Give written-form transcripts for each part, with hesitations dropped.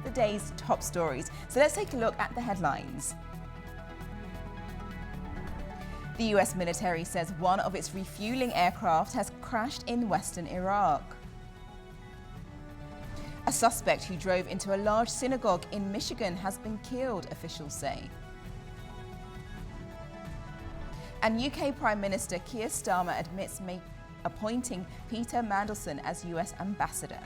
the day's top stories. So let's take a look at the headlines. The US military says one of its refueling aircraft has crashed in western Iraq. A suspect who drove into a large synagogue in Michigan has been killed, officials say. And UK Prime Minister Keir Starmer admits appointing Peter Mandelson as US ambassador.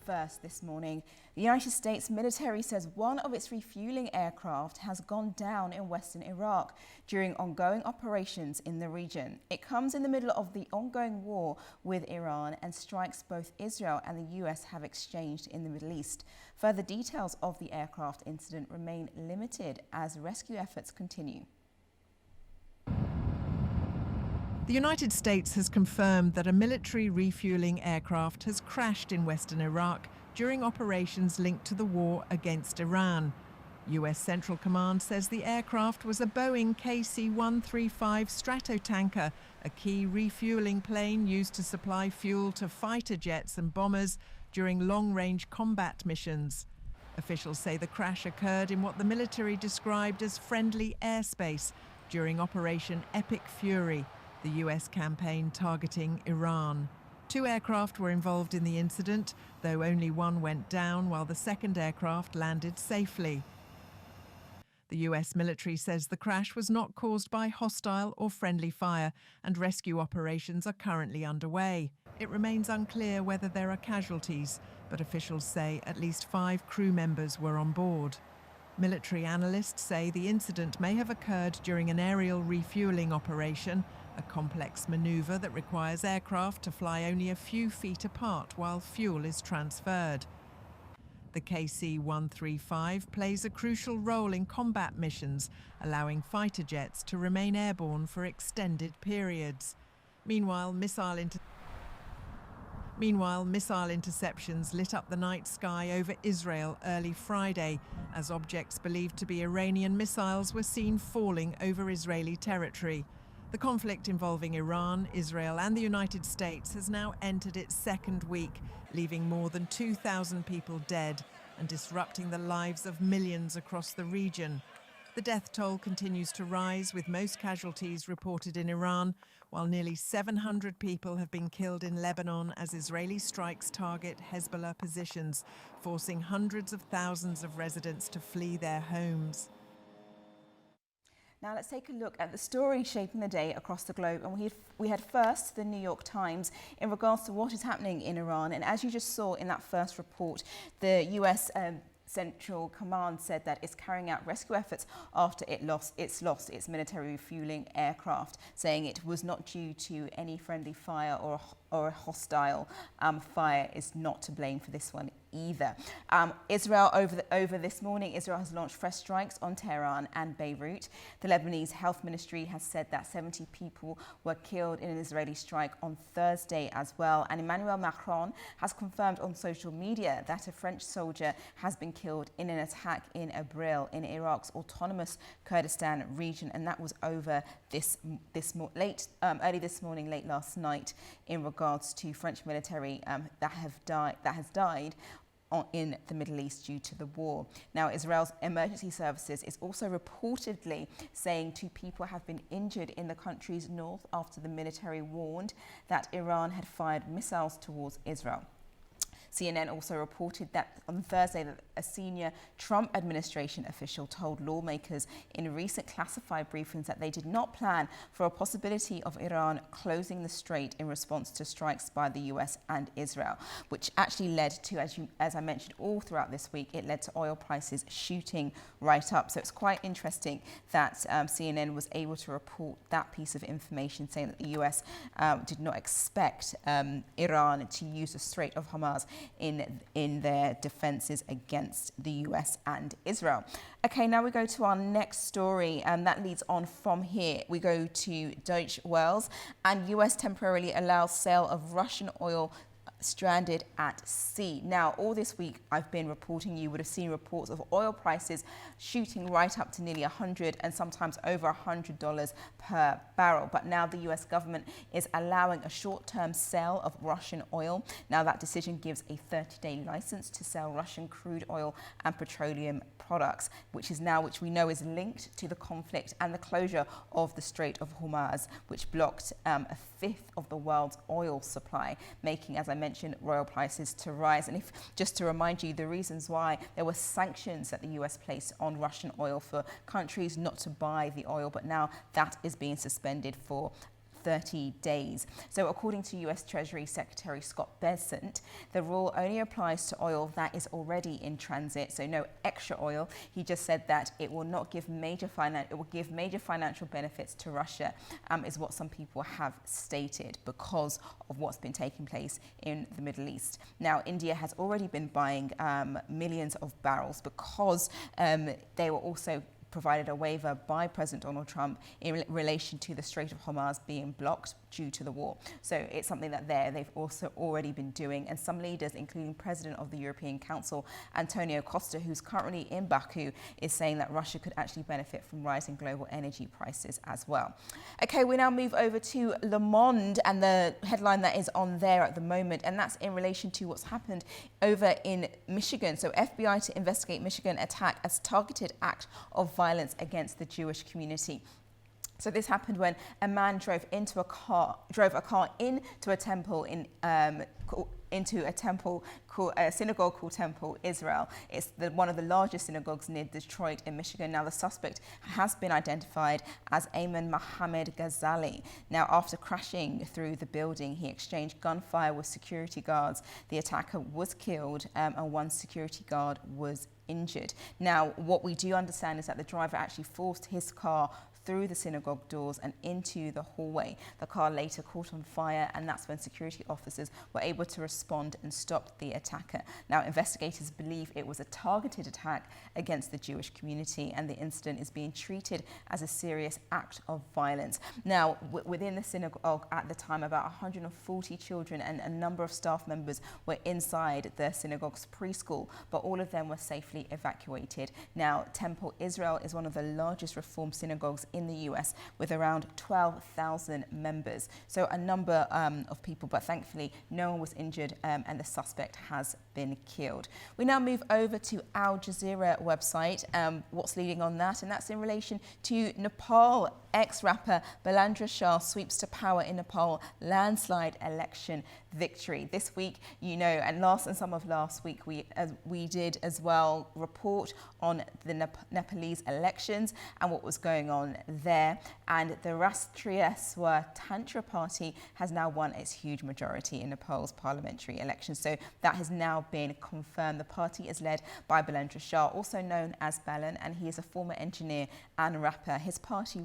First this morning, the United States military says one of its refueling aircraft has gone down in western Iraq during ongoing operations in the region. It comes in the middle of the ongoing war with Iran and strikes both Israel and the US have exchanged in the Middle East. Further details of the aircraft incident remain limited as rescue efforts continue. The United States has confirmed that a military refueling aircraft has crashed in western Iraq during operations linked to the war against Iran. US Central Command says the aircraft was a Boeing KC-135 Stratotanker, a key refueling plane used to supply fuel to fighter jets and bombers during long-range combat missions. Officials say the crash occurred in what the military described as friendly airspace during Operation Epic Fury, the US campaign targeting Iran. 2 aircraft were involved in the incident, though only one went down while the second aircraft landed safely. The US military says the crash was not caused by hostile or friendly fire and rescue operations are currently underway. It remains unclear whether there are casualties, but officials say at least 5 crew members were on board. Military analysts say the incident may have occurred during an aerial refueling operation, a complex maneuver that requires aircraft to fly only a few feet apart while fuel is transferred. The KC-135 plays a crucial role in combat missions, allowing fighter jets to remain airborne for extended periods. Meanwhile, missile interceptions lit up the night sky over Israel early Friday, as objects believed to be Iranian missiles were seen falling over Israeli territory. The conflict involving Iran, Israel and the United States has now entered its second week, leaving more than 2,000 people dead and disrupting the lives of millions across the region. The death toll continues to rise, with most casualties reported in Iran, while nearly 700 people have been killed in Lebanon as Israeli strikes target Hezbollah positions, forcing hundreds of thousands of residents to flee their homes. Now let's take a look at the stories shaping the day across the globe. And we had first the New York Times in regards to what is happening in Iran. And as you just saw in that first report, the US Central Command said that it's carrying out rescue efforts after it lost its military refueling aircraft, saying it was not due to any friendly fire or a hostile fire is not to blame for this one either. Israel over this morning, Israel has launched fresh strikes on Tehran and Beirut. The Lebanese Health Ministry has said that 70 people were killed in an Israeli strike on Thursday as well. And Emmanuel Macron has confirmed on social media that a French soldier has been killed in an attack in Abril in Iraq's autonomous Kurdistan region, and that was over early this morning, late last night, in regards to French military that has died in the Middle East due to the war. Now, Israel's emergency services is also reportedly saying 2 people have been injured in the country's north after the military warned that Iran had fired missiles towards Israel. CNN also reported that on Thursday that a senior Trump administration official told lawmakers in recent classified briefings that they did not plan for a possibility of Iran closing the strait in response to strikes by the US and Israel, which actually led to, as I mentioned all throughout this week, it led to oil prices shooting right up. So it's quite interesting that CNN was able to report that piece of information, saying that the US did not expect Iran to use the Strait of Hormuz in their defences against the US and Israel. Okay, now we go to our next story, and that leads on from here. We go to Deutsche Welles, and US temporarily allows sale of Russian oil stranded at sea. Now, all this week I've been reporting, you would have seen reports of oil prices shooting right up to nearly $100 and sometimes over $100 per barrel. But now the US government is allowing a short-term sale of Russian oil. Now that decision gives a 30-day license to sell Russian crude oil and petroleum products, which we know is linked to the conflict and the closure of the Strait of Hormuz, which blocked a fifth of the world's oil supply, making, as I mentioned, oil prices to rise. And just to remind you, the reasons why there were sanctions that the US placed on Russian oil for countries not to buy the oil, but now that is being suspended for 30 days. So according to US Treasury Secretary Scott Bessent, the rule only applies to oil that is already in transit, so no extra oil. He just said that it will give major financial benefits to Russia, is what some people have stated because of what's been taking place in the Middle East. Now, India has already been buying millions of barrels because they were also provided a waiver by President Donald Trump in relation to the Strait of Hormuz being blocked due to the war. So it's something that they've also already been doing. And some leaders, including President of the European Council, Antonio Costa, who's currently in Baku, is saying that Russia could actually benefit from rising global energy prices as well. Okay, we now move over to Le Monde and the headline that is on there at the moment, and that's in relation to what's happened over in Michigan. So FBI to investigate Michigan attack as targeted act of violence against the Jewish community. So this happened when a man drove a car into a temple a synagogue called Temple Israel. It's one of the largest synagogues near Detroit in Michigan. Now the suspect has been identified as Ayman Mohammed Ghazali. Now after crashing through the building, he exchanged gunfire with security guards. The attacker was killed and one security guard was injured. Now what we do understand is that the driver actually forced his car through the synagogue doors and into the hallway. The car later caught on fire, and that's when security officers were able to respond and stop the attacker. Now, investigators believe it was a targeted attack against the Jewish community, and the incident is being treated as a serious act of violence. Now, within the synagogue at the time, about 140 children and a number of staff members were inside the synagogue's preschool, but all of them were safely evacuated. Now, Temple Israel is one of the largest Reform synagogues in the US with around 12,000 members. So a number of people, but thankfully no one was injured and the suspect has been killed. We now move over to Al Jazeera website. What's leading on that? And that's in relation to Nepal. Ex-rapper Balandra Shah sweeps to power in Nepal, landslide election victory. This week, you know, and some of last week, we did as well report on the Nepalese elections and what was going on there. And the Rashtriya Swatantra Party has now won its huge majority in Nepal's parliamentary elections. So that has now been confirmed. The party is led by Balandra Shah, also known as Balan, and he is a former engineer and rapper. His party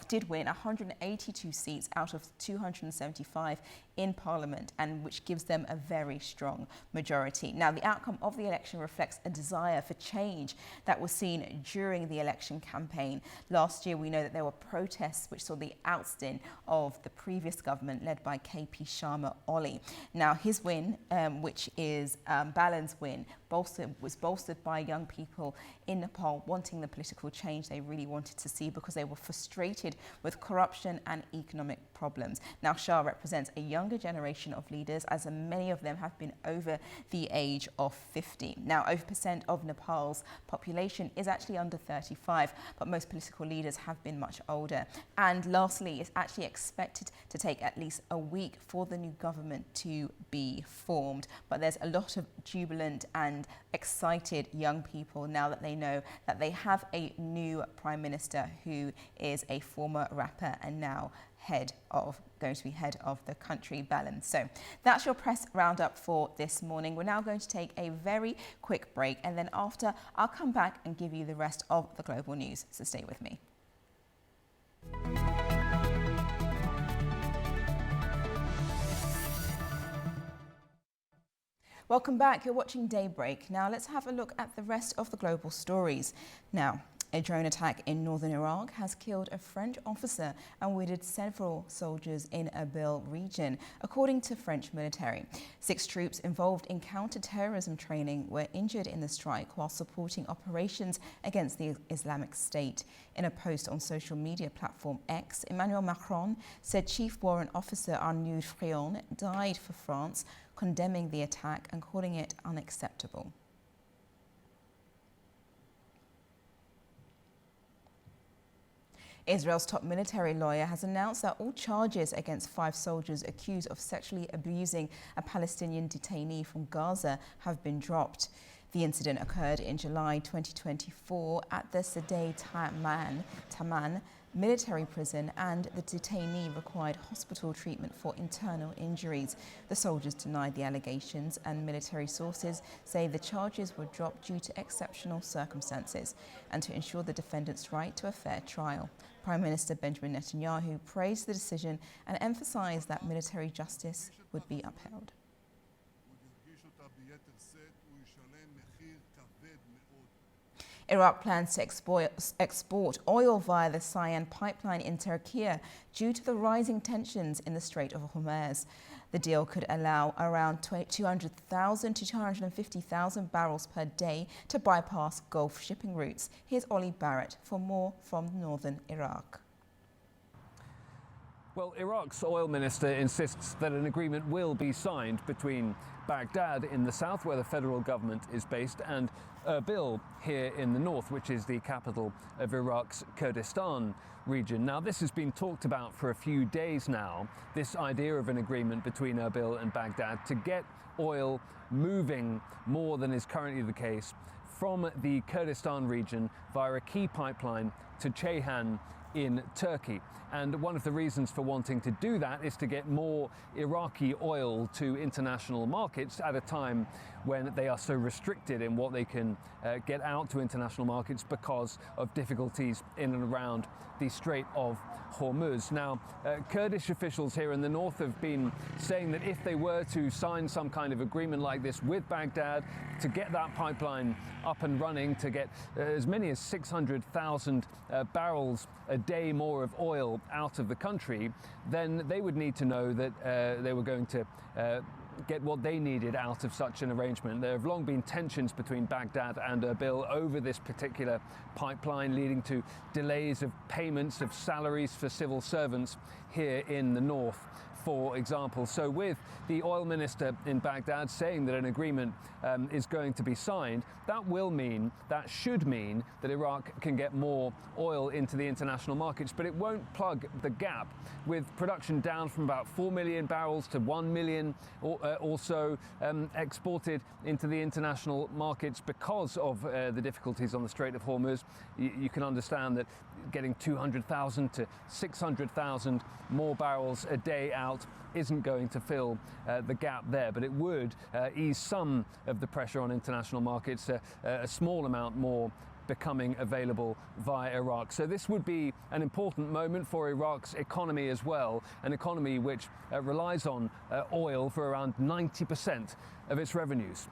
did win 182 seats out of 275 in Parliament, and which gives them a very strong majority. Now, the outcome of the election reflects a desire for change that was seen during the election campaign. Last year, we know that there were protests which saw the ousting of the previous government led by KP Sharma Oli. Now, his win, which is Balan's win, was bolstered by young people in Nepal wanting the political change they really wanted to see because they were frustrated with corruption and economic problems. Now, Shah represents a younger generation of leaders, as many of them have been over the age of 50. Now, over % of Nepal's population is actually under 35, but most political leaders have been much older. And lastly, it's actually expected to take at least a week for the new government to be formed. But there's a lot of jubilant and excited young people now that they know that they have a new Prime Minister who is a former rapper and now going to be head of the country, Balan. So that's your press roundup for this morning. We're now going to take a very quick break, and then after, I'll come back and give you the rest of the global news. So stay with me. Welcome back. You're watching Daybreak. Now let's have a look at the rest of the global stories. Now, A drone attack in northern Iraq has killed a French officer and wounded several soldiers in Erbil region, according to French military. 6 troops involved in counter-terrorism training were injured in the strike while supporting operations against the Islamic State. In a post on social media platform X, Emmanuel Macron said Chief Warrant Officer Arnaud Frion died for France, condemning the attack and calling it unacceptable. Israel's top military lawyer has announced that all charges against 5 soldiers accused of sexually abusing a Palestinian detainee from Gaza have been dropped. The incident occurred in July 2024 at the Sderei Taman military prison, and the detainee required hospital treatment for internal injuries. The soldiers denied the allegations, and military sources say the charges were dropped due to exceptional circumstances and to ensure the defendant's right to a fair trial. Prime Minister Benjamin Netanyahu praised the decision and emphasized that military justice would be upheld. Iraq plans to export oil via the Cyan pipeline in Turkey due to the rising tensions in the Strait of Hormuz. The deal could allow around 200,000 to 250,000 barrels per day to bypass Gulf shipping routes. Here's Ollie Barrett for more from northern Iraq. Well, Iraq's oil minister insists that an agreement will be signed between Baghdad in the south, where the federal government is based, and Erbil here in the north, which is the capital of Iraq's Kurdistan region. Now, this has been talked about for a few days now, this idea of an agreement between Erbil and Baghdad to get oil moving more than is currently the case from the Kurdistan region via a key pipeline to Ceyhan in Turkey. And one of the reasons for wanting to do that is to get more Iraqi oil to international markets at a time when they are so restricted in what they can get out to international markets because of difficulties in and around the Strait of Hormuz. Now, Kurdish officials here in the north have been saying that if they were to sign some kind of agreement like this with Baghdad to get that pipeline up and running, to get as many as 600,000 barrels a day more of oil out of the country, then they would need to know that they were going to get what they needed out of such an arrangement. There have long been tensions between Baghdad and Erbil over this particular pipeline, leading to delays of payments of salaries for civil servants here in the north, for example. So with the oil minister in Baghdad saying that an agreement is going to be signed, that should mean that Iraq can get more oil into the international markets, but it won't plug the gap with production down from about 4 million barrels to 1 million or so exported into the international markets because of the difficulties on the Strait of Hormuz. You can understand that getting 200,000 to 600,000 more barrels a day out isn't going to fill the gap there, but it would ease some of the pressure on international markets, a small amount more becoming available via Iraq. So this would be an important moment for Iraq's economy as well, an economy which relies on oil for around 90% of its revenues.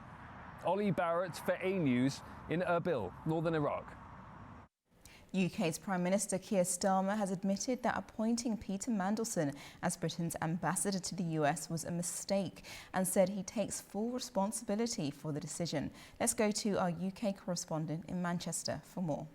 Ollie Barrett for A News in Erbil, northern Iraq. UK's Prime Minister Keir Starmer has admitted that appointing Peter Mandelson as Britain's ambassador to the US was a mistake and said he takes full responsibility for the decision. Let's go to our UK correspondent in Manchester for more.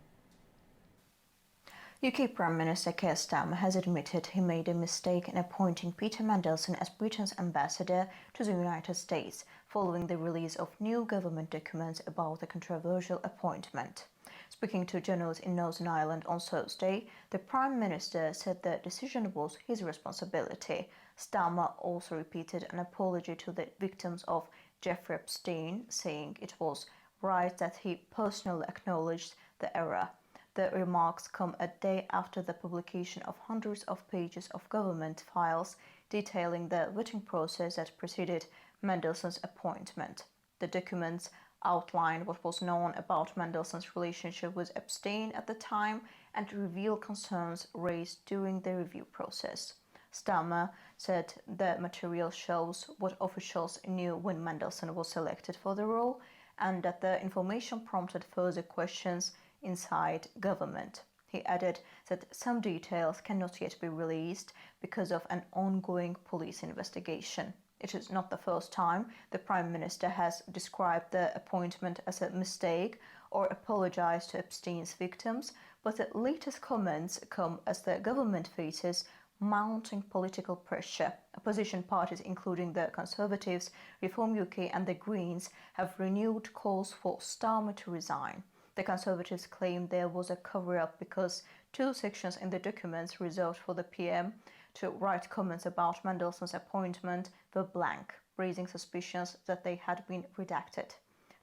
UK Prime Minister Keir Starmer has admitted he made a mistake in appointing Peter Mandelson as Britain's ambassador to the United States following the release of new government documents about the controversial appointment. Speaking to journalists in Northern Ireland on Thursday, the Prime Minister said the decision was his responsibility. Starmer also repeated an apology to the victims of Jeffrey Epstein, saying it was right that he personally acknowledged the error. The remarks come a day after the publication of hundreds of pages of government files detailing the vetting process that preceded Mandelson's appointment. The documents outline what was known about Mandelson's relationship with Epstein at the time and reveal concerns raised during the review process. Starmer said the material shows what officials knew when Mandelson was selected for the role and that the information prompted further questions inside government. He added that some details cannot yet be released because of an ongoing police investigation. It is not the first time the Prime Minister has described the appointment as a mistake or apologized to Epstein's victims, but the latest comments come as the government faces mounting political pressure. Opposition parties, including the Conservatives, Reform UK and the Greens, have renewed calls for Starmer to resign. The Conservatives claim there was a cover-up because two sections in the documents reserved for the PM to write comments about Mandelson's appointment were blank, raising suspicions that they had been redacted.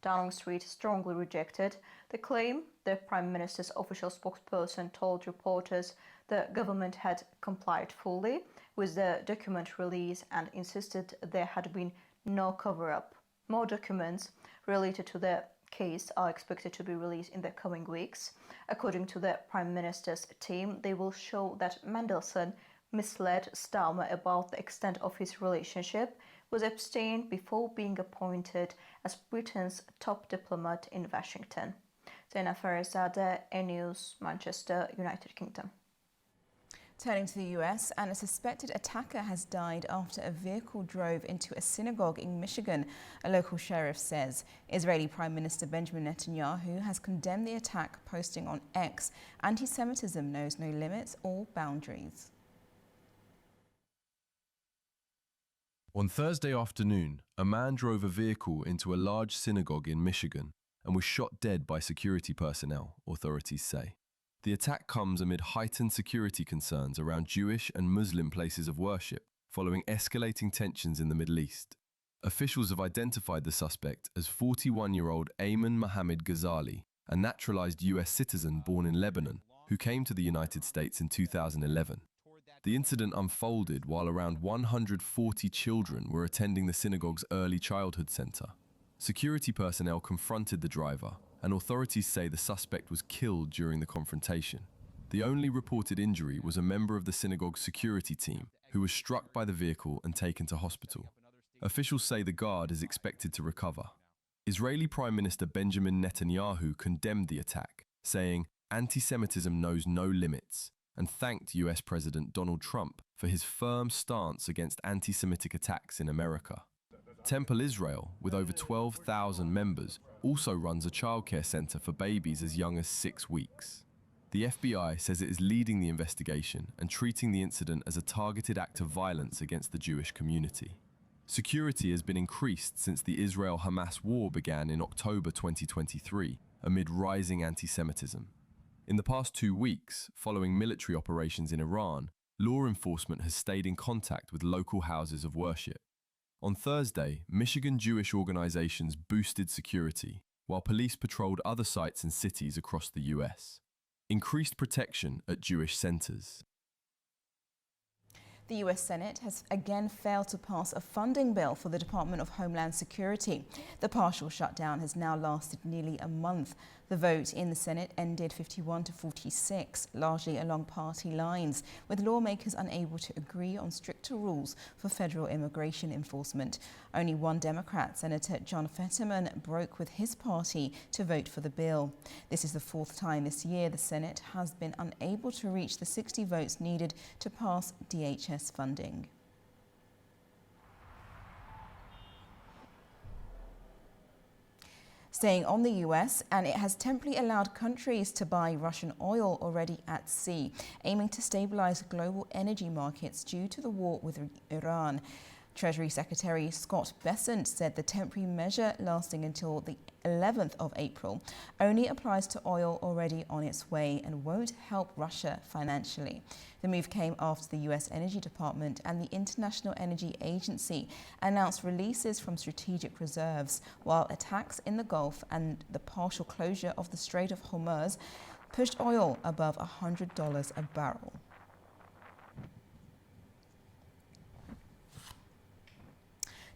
Downing Street strongly rejected the claim. The Prime Minister's official spokesperson told reporters the government had complied fully with the document release and insisted there had been no cover-up. More documents related to the case are expected to be released in the coming weeks. According to the Prime Minister's team, they will show that Mandelson misled Starmer about the extent of his relationship with Epstein before being appointed as Britain's top diplomat in Washington. Zaina Farizadeh, News, Manchester, United Kingdom. Turning to the US, and a suspected attacker has died after a vehicle drove into a synagogue in Michigan, a local sheriff says. Israeli Prime Minister Benjamin Netanyahu has condemned the attack, posting on X, "Anti-Semitism knows no limits or boundaries." On Thursday afternoon, a man drove a vehicle into a large synagogue in Michigan and was shot dead by security personnel, authorities say. The attack comes amid heightened security concerns around Jewish and Muslim places of worship, following escalating tensions in the Middle East. Officials have identified the suspect as 41-year-old Ayman Mohammed Ghazali, a naturalized US citizen born in Lebanon, who came to the United States in 2011. The incident unfolded while around 140 children were attending the synagogue's early childhood center. Security personnel confronted the driver, and authorities say the suspect was killed during the confrontation. The only reported injury was a member of the synagogue's security team who was struck by the vehicle and taken to hospital. Officials say the guard is expected to recover. Israeli Prime Minister Benjamin Netanyahu condemned the attack, saying, "Anti-Semitism knows no limits," and thanked US President Donald Trump for his firm stance against anti-Semitic attacks in America. Temple Israel, with over 12,000 members, also runs a childcare center for babies as young as 6 weeks. The FBI says it is leading the investigation and treating the incident as a targeted act of violence against the Jewish community. Security has been increased since the Israel-Hamas war began in October 2023, amid rising anti-Semitism. In the past 2 weeks, following military operations in Iran, law enforcement has stayed in contact with local houses of worship. On Thursday, Michigan Jewish organizations boosted security, while police patrolled other sites in cities across the US. Increased protection at Jewish centers. The US Senate has again failed to pass a funding bill for the Department of Homeland Security. The partial shutdown has now lasted nearly a month. The vote in the Senate ended 51-46, largely along party lines, with lawmakers unable to agree on stricter rules for federal immigration enforcement. Only one Democrat, Senator John Fetterman, broke with his party to vote for the bill. This is the 4th time this year the Senate has been unable to reach the 60 votes needed to pass DHS funding. Staying on the US, and it has temporarily allowed countries to buy Russian oil already at sea, aiming to stabilize global energy markets due to the war with Iran. Treasury Secretary Scott Bessent said the temporary measure, lasting until the 11th of April, only applies to oil already on its way and won't help Russia financially. The move came after the US Energy Department and the International Energy Agency announced releases from strategic reserves, while attacks in the Gulf and the partial closure of the Strait of Hormuz pushed oil above $100 a barrel.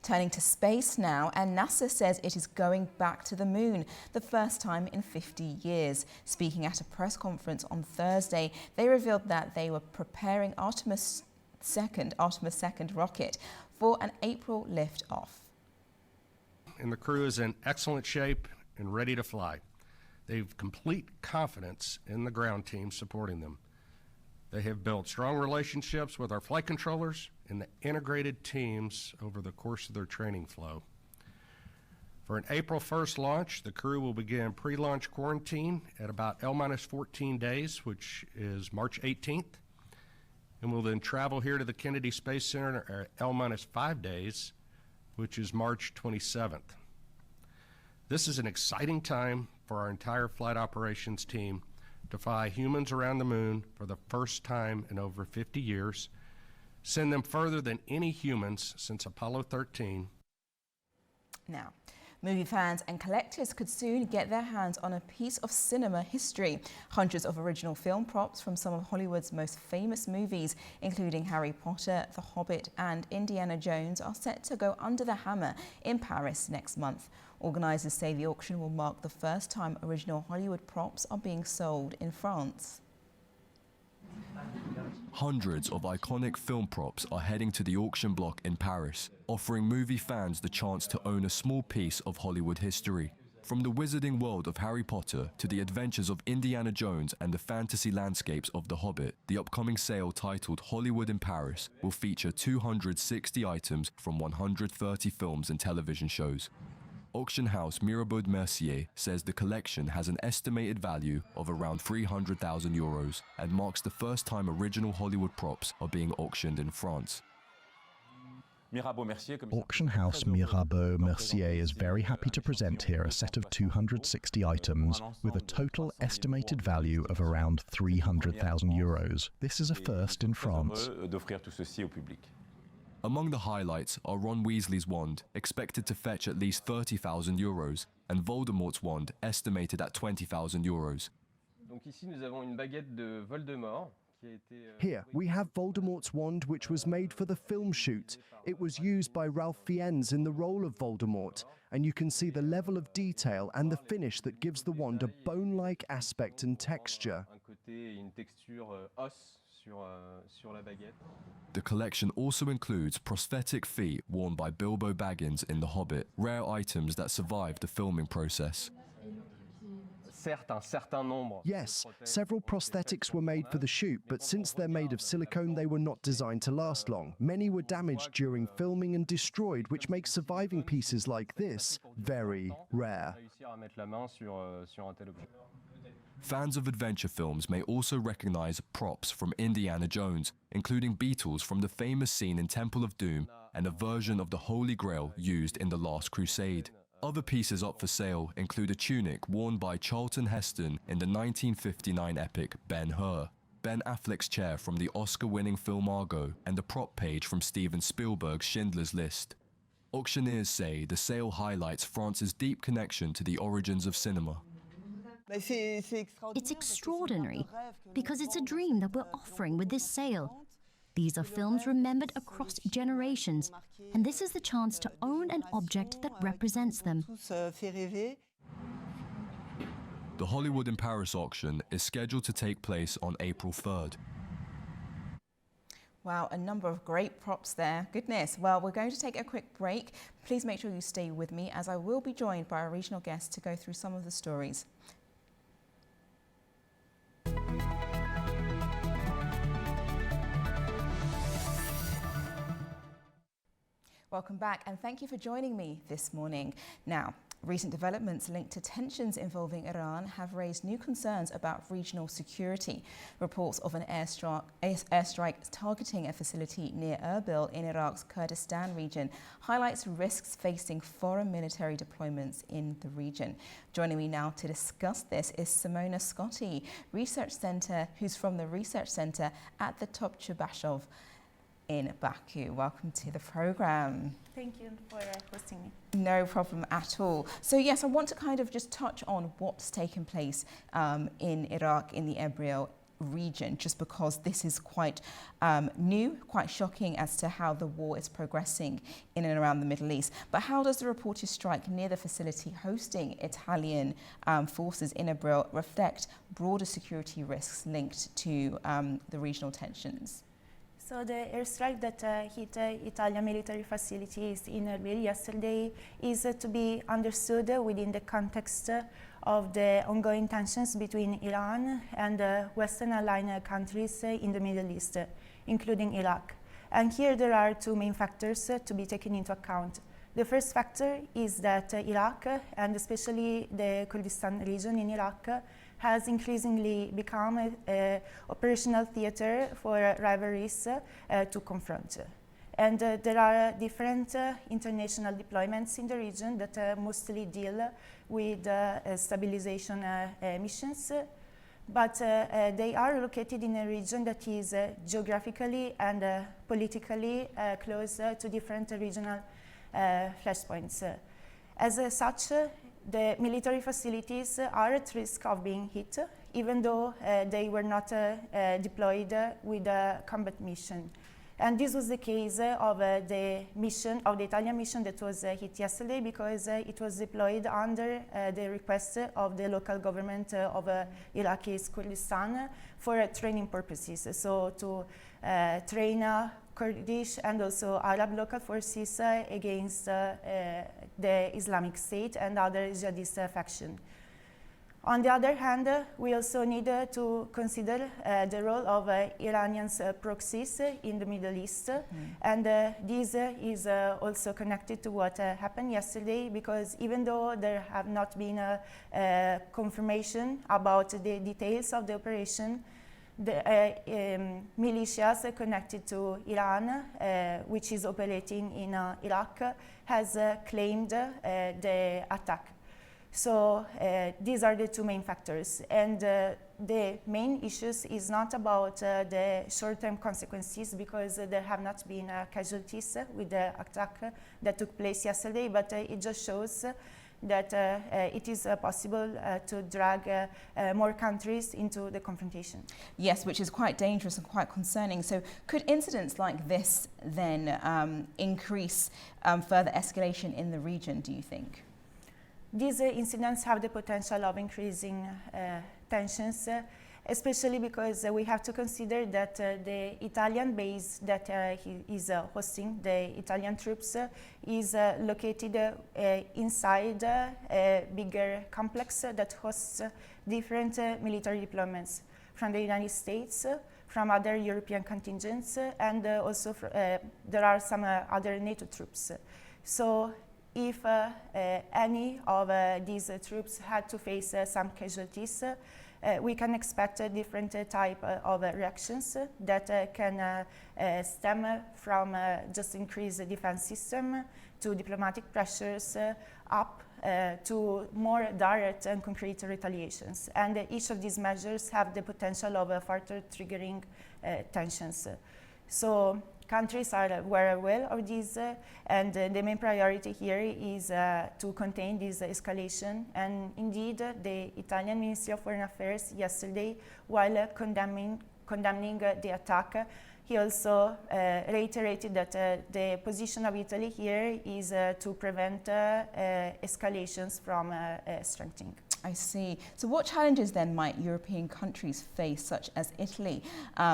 Turning to space now, and NASA says it is going back to the moon, the first time in 50 years. Speaking at a press conference on Thursday, they revealed that they were preparing Artemis 2 rocket for an April liftoff. And the crew is in excellent shape and ready to fly. They've complete confidence in the ground team supporting them. They have built strong relationships with our flight controllers and the integrated teams over the course of their training flow. For an April 1st launch, the crew will begin pre-launch quarantine at about L-14 days, which is March 18th, and will then travel here to the Kennedy Space Center at L-5 days, which is March 27th. This is an exciting time for our entire flight operations team to fly humans around the moon for the first time in over 50 years, send them further than any humans since Apollo 13. Now, movie fans and collectors could soon get their hands on a piece of cinema history. Hundreds of original film props from some of Hollywood's most famous movies, including Harry Potter, The Hobbit and Indiana Jones, are set to go under the hammer in Paris next month. Organisers say the auction will mark the first time original Hollywood props are being sold in France. Hundreds of iconic film props are heading to the auction block in Paris, offering movie fans the chance to own a small piece of Hollywood history. From the wizarding world of Harry Potter to the adventures of Indiana Jones and the fantasy landscapes of The Hobbit, the upcoming sale titled Hollywood in Paris will feature 260 items from 130 films and television shows. Auction house Mirabeau Mercier says the collection has an estimated value of around €300,000 and marks the first time original Hollywood props are being auctioned in France. Auction house Mirabeau Mercier is very happy to present here a set of 260 items with a total estimated value of around €300,000. This is a first in France. Among the highlights are Ron Weasley's wand, expected to fetch at least €30,000, and Voldemort's wand, estimated at €20,000. Here, we have Voldemort's wand, which was made for the film shoot. It was used by Ralph Fiennes in the role of Voldemort, and you can see the level of detail and the finish that gives the wand a bone-like aspect and texture. The collection also includes prosthetic feet worn by Bilbo Baggins in The Hobbit, rare items that survived the filming process. Yes, several prosthetics were made for the shoot, but since they're made of silicone, they were not designed to last long. Many were damaged during filming and destroyed, which makes surviving pieces like this very rare. Fans of adventure films may also recognize props from Indiana Jones, including beetles from the famous scene in Temple of Doom and a version of the Holy Grail used in The Last Crusade. Other pieces up for sale include a tunic worn by Charlton Heston in the 1959 epic Ben-Hur, Ben Affleck's chair from the Oscar-winning film Argo, and the prop page from Steven Spielberg's Schindler's List. Auctioneers say the sale highlights France's deep connection to the origins of cinema. It's extraordinary because it's a dream that we're offering with this sale. These are films remembered across generations, and this is the chance to own an object that represents them. The Hollywood in Paris auction is scheduled to take place on April 3rd. Wow, a number of great props there. Goodness. Well, we're going to take a quick break. Please make sure you stay with me as I will be joined by our regional guests to go through some of the stories. Welcome back and thank you for joining me this morning. Now, recent developments linked to tensions involving Iran have raised new concerns about regional security. Reports of an airstrike targeting a facility near Erbil in Iraq's Kurdistan region highlights risks facing foreign military deployments in the region. Joining me now to discuss this is Simona Scotti, who's from the Research Centre at the Topchubashov in Baku. Welcome to the programme. Thank you for hosting me. No problem at all. So yes, I want to kind of just touch on what's taken place in Iraq in the Erbil region, just because this is quite new, quite shocking as to how the war is progressing in and around the Middle East. But how does the reported strike near the facility hosting Italian forces in Erbil reflect broader security risks linked to the regional tensions? So the airstrike that hit Italian military facilities in Erbil yesterday is to be understood within the context of the ongoing tensions between Iran and Western aligned countries in the Middle East, including Iraq. And here there are two main factors to be taken into account. The first factor is that Iraq, and especially the Kurdistan region in Iraq, has increasingly become an operational theater for rivalries to confront. And there are different international deployments in the region that mostly deal with stabilization missions, but they are located in a region that is geographically and politically close to different regional flashpoints. As such, the military facilities are at risk of being hit, even though they were not deployed with a combat mission. And this was the case of the Italian mission that was hit yesterday, because it was deployed under the request of the local government of Iraqi Kurdistan for training purposes. So to train Kurdish and also Arab local forces against the Islamic State and other jihadist factions. On the other hand, we also need to consider the role of Iranian proxies in the Middle East. And this is also connected to what happened yesterday, because even though there have not been a confirmation about the details of the operation, the militias connected to Iran, which is operating in Iraq, has claimed the attack. So these are the two main factors. And the main issues is not about the short-term consequences, because there have not been casualties with the attack that took place yesterday, but it just shows that it is possible to drag more countries into the confrontation. Yes, which is quite dangerous and quite concerning. So could incidents like this then increase further escalation in the region, do you think? These incidents have the potential of increasing tensions, especially because we have to consider that the Italian base that he is hosting, the Italian troops, is located inside a bigger complex that hosts different military deployments from the United States, from other European contingents, and also there are some other NATO troops. So if any of these troops had to face some casualties, we can expect a different type of reactions that can stem from just increased defense system to diplomatic pressures up to more direct and concrete retaliations. And each of these measures have the potential of further triggering tensions. So countries are aware of this, and the main priority here is to contain this escalation. And indeed, the Italian Ministry of Foreign Affairs yesterday, while condemning the attack, he also reiterated that the position of Italy here is to prevent escalations from strengthening. I see. So what challenges then might European countries face, such as Italy,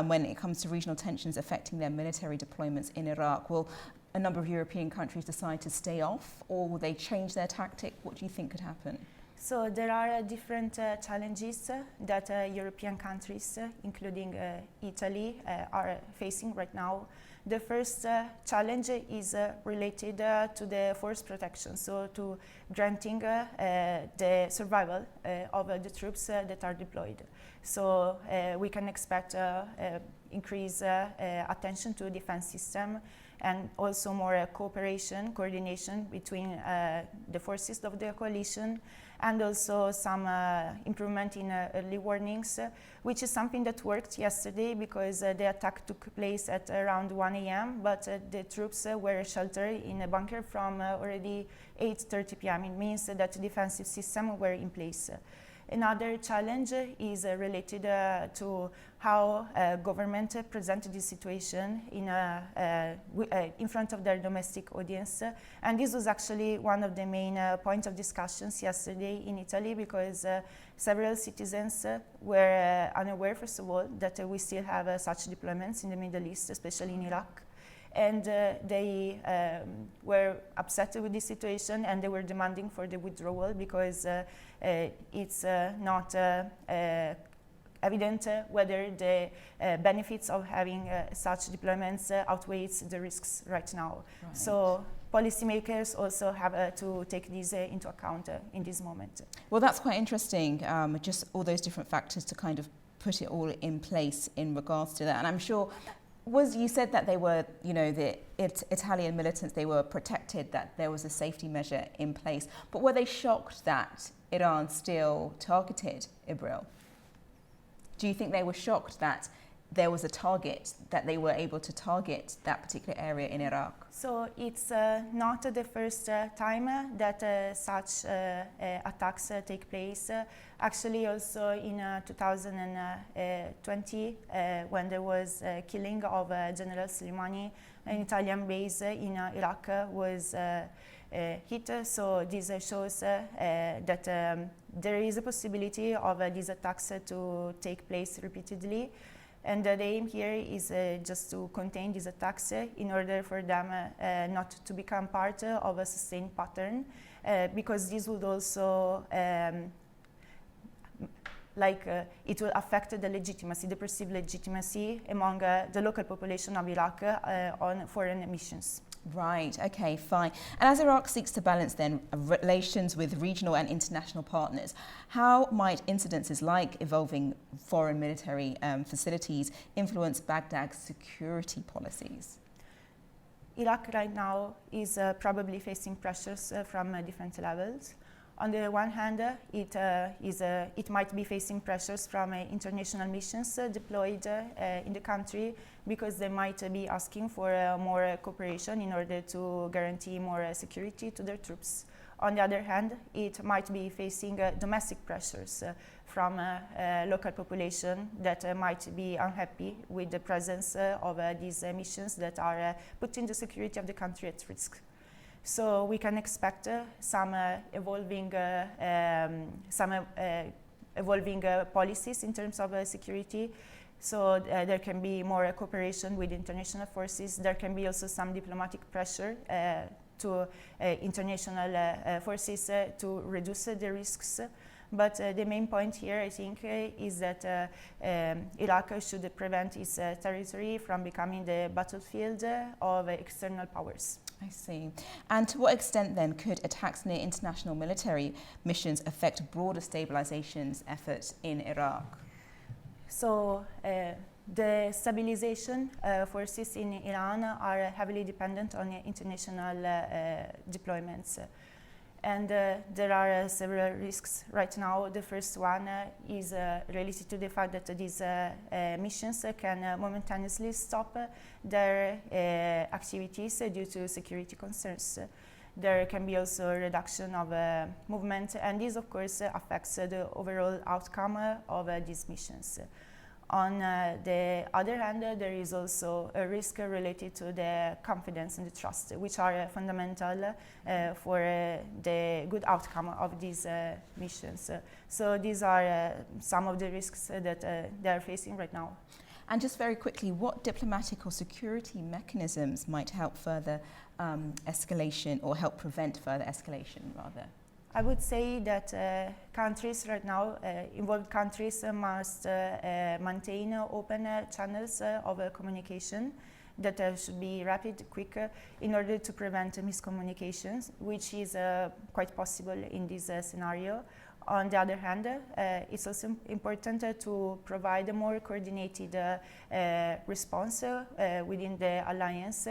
when it comes to regional tensions affecting their military deployments in Iraq? Will a number of European countries decide to stay off, or will they change their tactic? What do you think could happen? So there are different challenges that European countries, including Italy, are facing right now. The first challenge is related to the force protection, so to granting the survival of the troops that are deployed. So we can expect increased attention to defense system, and also more coordination between the forces of the coalition, and also some improvement in early warnings, which is something that worked yesterday, because the attack took place at around 1 a.m., but the troops were sheltered in a bunker from already 8:30 p.m. It means that the defensive systems were in place. Another challenge is related to how government presented this situation in front of their domestic audience. And this was actually one of the main points of discussions yesterday in Italy, because several citizens were unaware, first of all, that we still have such deployments in the Middle East, especially in Iraq. And they were upset with this situation, and they were demanding for the withdrawal, because it's not evident whether the benefits of having such deployments outweighs the risks right now. Right. So policymakers also have to take these into account in this moment. Well, that's quite interesting, just all those different factors to kind of put it all in place in regards to that. And I'm sure, you said that they were, the Italian militants, they were protected, that there was a safety measure in place. But were they shocked that Iran still targeted Ibril? Do you think they were shocked that there was a target, that they were able to target that particular area in Iraq? So it's not the first time that such attacks take place. Actually, also in 2020, when there was killing of General Soleimani, an Italian base in Iraq was hit. So this shows that there is a possibility of these attacks to take place repeatedly. And the aim here is just to contain these attacks in order for them not to become part of a sustained pattern, because this would also it will affect the legitimacy, the perceived legitimacy among the local population of Iraq on foreign missions. Right, okay, fine. And as Iraq seeks to balance then relations with regional and international partners, how might incidences like evolving foreign military facilities influence Baghdad's security policies? Iraq right now is probably facing pressures from different levels. On the one hand, it might be facing pressures from international missions deployed in the country, because they might be asking for more cooperation in order to guarantee more security to their troops. On the other hand, it might be facing domestic pressures from local population that might be unhappy with the presence of these missions that are putting the security of the country at risk. So we can expect some evolving policies in terms of security. So there can be more cooperation with international forces. There can be also some diplomatic pressure to international forces to reduce the risks. But the main point here, I think, is that Iraq should prevent its territory from becoming the battlefield of external powers. I see. And to what extent then could attacks near international military missions affect broader stabilization efforts in Iraq? So the stabilization forces in Iran are heavily dependent on international deployments. And there are several risks right now. The first one is related to the fact that these missions can momentaneously stop their activities due to security concerns. There can be also a reduction of movement, and this, of course, affects the overall outcome of these missions. On the other hand, there is also a risk related to the confidence and the trust, which are fundamental for the good outcome of these missions. So these are some of the risks that they are facing right now. And just very quickly, what diplomatic or security mechanisms might help further escalation, or help prevent further escalation, rather? I would say that countries right now, involved countries must maintain open channels of communication that should be rapid, quick, in order to prevent miscommunications, which is quite possible in this scenario. On the other hand, it's also important to provide a more coordinated response within the alliance,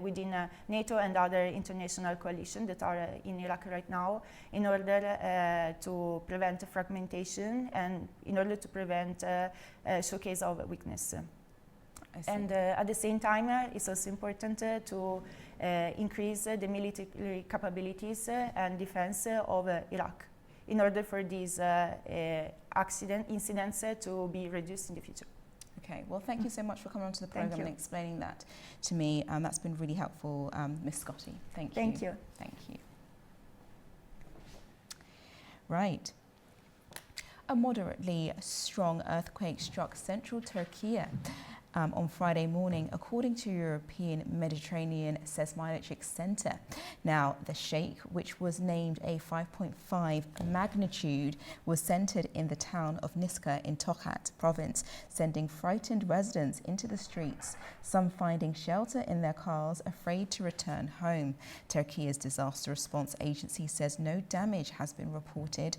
within NATO and other international coalitions that are in Iraq right now, in order to prevent fragmentation and in order to prevent showcase of weakness. And at the same time, it's also important to increase the military capabilities and defense of Iraq. in order for these incidents to be reduced in the future. Okay, well, thank you so much for coming onto the program and explaining that to me. That's been really helpful, Ms. Scotti. Thank you. Thank you. Thank you. Right. A moderately strong earthquake struck central Turkey on Friday morning, according to European Mediterranean Seismometric Center. Now, the shake, which was named a 5.5 magnitude, was centered in the town of Niska in Tokat province, sending frightened residents into the streets, some finding shelter in their cars, afraid to return home. Turkey's disaster response agency says no damage has been reported.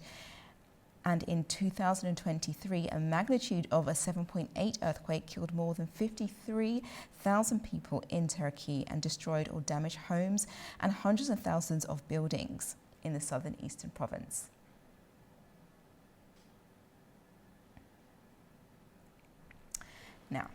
And in 2023, a magnitude of a 7.8 earthquake killed more than 53,000 people in Turkey and destroyed or damaged homes and hundreds of thousands of buildings in the southern eastern province. Now,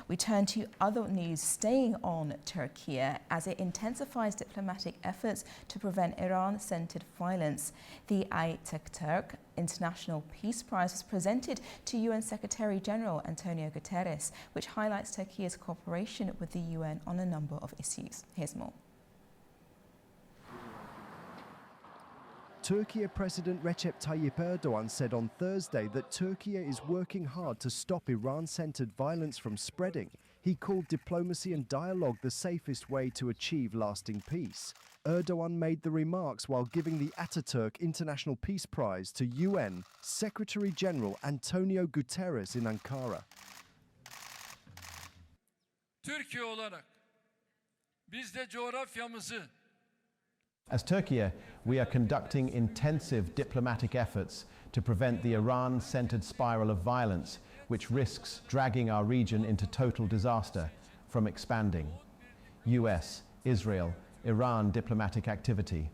we turn to other news staying on Turkey as it intensifies diplomatic efforts to prevent Iran-centered violence. The Ataturk International Peace Prize was presented to UN Secretary General Antonio Guterres, which highlights Turkey's cooperation with the UN on a number of issues. Here's more. Turkey President Recep Tayyip Erdogan said on Thursday that Turkey is working hard to stop Iran-centered violence from spreading. He called diplomacy and dialogue the safest way to achieve lasting peace. Erdogan made the remarks while giving the Ataturk International Peace Prize to UN Secretary General Antonio Guterres in Ankara. Türkiye olarak biz de coğrafyamızı As Turkey, we are conducting intensive diplomatic efforts to prevent the Iran-centered spiral of violence, which risks dragging our region into total disaster, from expanding. US, Israel, Iran diplomatic activity.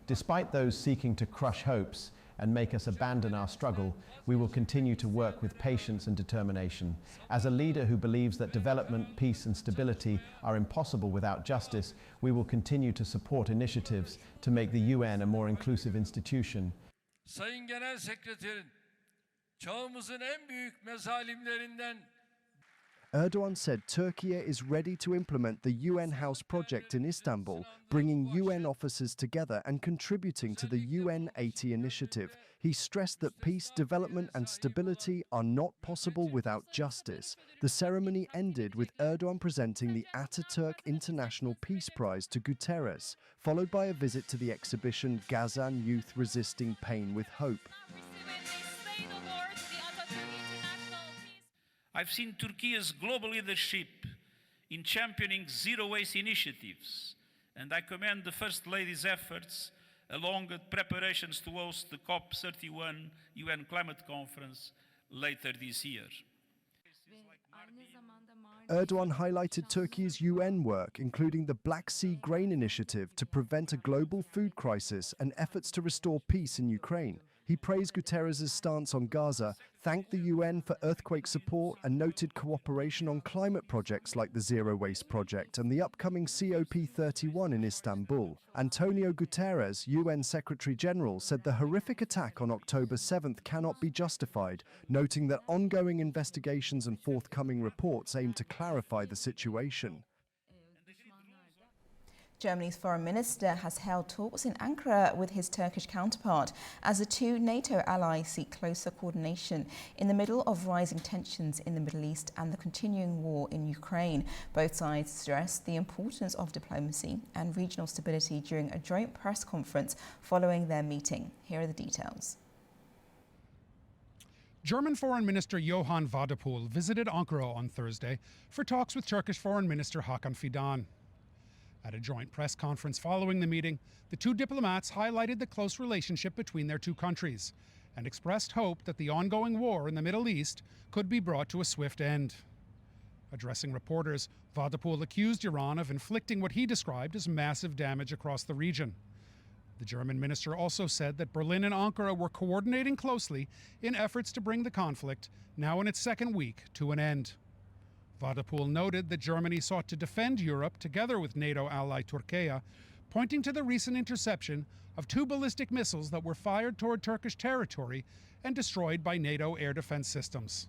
Despite those seeking to crush hopes and make us abandon our struggle, we will continue to work with patience and determination. As a leader who believes that development, peace and stability are impossible without justice, we will continue to support initiatives to make the UN a more inclusive institution. Sayın Genel Sekreterin, çağımızın en büyük mezalimlerinden Erdogan said Turkey is ready to implement the UN House project in Istanbul, bringing UN officers together and contributing to the UN 80 initiative. He stressed that peace, development and stability are not possible without justice. The ceremony ended with Erdogan presenting the Ataturk International Peace Prize to Guterres, followed by a visit to the exhibition Gazan Youth Resisting Pain with Hope. I've seen Turkey's global leadership in championing zero-waste initiatives, and I commend the First Lady's efforts along with preparations to host the COP31 UN Climate Conference later this year. Erdogan highlighted Turkey's UN work, including the Black Sea Grain Initiative to prevent a global food crisis and efforts to restore peace in Ukraine. He praised Guterres' stance on Gaza, thanked the UN for earthquake support and noted cooperation on climate projects like the Zero Waste Project and the upcoming COP31 in Istanbul. Antonio Guterres, UN Secretary General, said the horrific attack on October 7th cannot be justified, noting that ongoing investigations and forthcoming reports aim to clarify the situation. Germany's foreign minister has held talks in Ankara with his Turkish counterpart as the two NATO allies seek closer coordination in the middle of rising tensions in the Middle East and the continuing war in Ukraine. Both sides stressed the importance of diplomacy and regional stability during a joint press conference following their meeting. Here are the details. German Foreign Minister Johann Wadepool visited Ankara on Thursday for talks with Turkish Foreign Minister Hakan Fidan. At a joint press conference following the meeting, the two diplomats highlighted the close relationship between their two countries and expressed hope that the ongoing war in the Middle East could be brought to a swift end. Addressing reporters, Wadepool accused Iran of inflicting what he described as massive damage across the region. The German minister also said that Berlin and Ankara were coordinating closely in efforts to bring the conflict, now in its second week, to an end. Wadepool noted that Germany sought to defend Europe together with NATO ally Turkey, pointing to the recent interception of 2 ballistic missiles that were fired toward Turkish territory and destroyed by NATO air defense systems.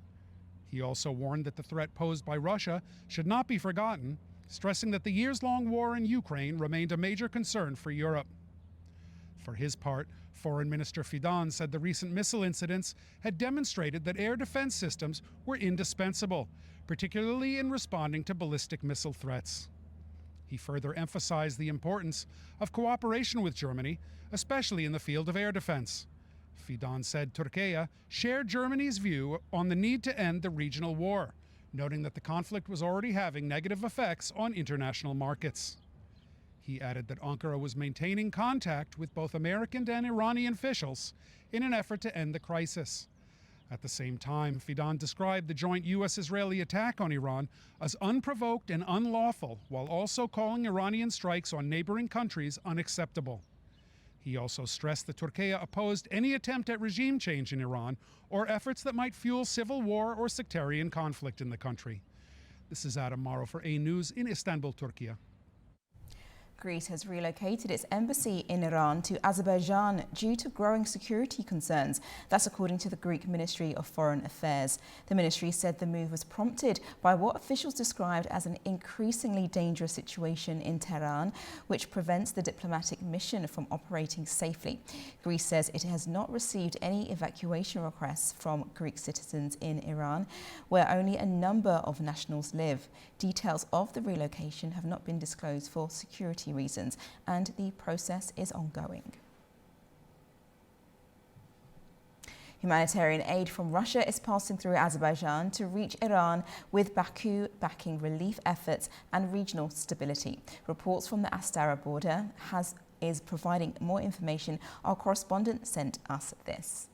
He also warned that the threat posed by Russia should not be forgotten, stressing that the years-long war in Ukraine remained a major concern for Europe. For his part, Foreign Minister Fidan said the recent missile incidents had demonstrated that air defense systems were indispensable, particularly in responding to ballistic missile threats. He further emphasized the importance of cooperation with Germany, especially in the field of air defense. Fidan said Turkey shared Germany's view on the need to end the regional war, noting that the conflict was already having negative effects on international markets. He added that Ankara was maintaining contact with both American and Iranian officials in an effort to end the crisis. At the same time, Fidan described the joint U.S.-Israeli attack on Iran as unprovoked and unlawful, while also calling Iranian strikes on neighboring countries unacceptable. He also stressed that Turkey opposed any attempt at regime change in Iran or efforts that might fuel civil war or sectarian conflict in the country. This is Adam Morrow for A News in Istanbul, Turkey. Greece has relocated its embassy in Iran to Azerbaijan due to growing security concerns. That's according to the Greek Ministry of Foreign Affairs. The ministry said the move was prompted by what officials described as an increasingly dangerous situation in Tehran, which prevents the diplomatic mission from operating safely. Greece says it has not received any evacuation requests from Greek citizens in Iran, where only a number of nationals live. Details of the relocation have not been disclosed for security reasons, and the process is ongoing. Humanitarian aid from Russia is passing through Azerbaijan to reach Iran, with Baku backing relief efforts and regional stability. Reports from the Astara border is providing more information. Our correspondent sent us this.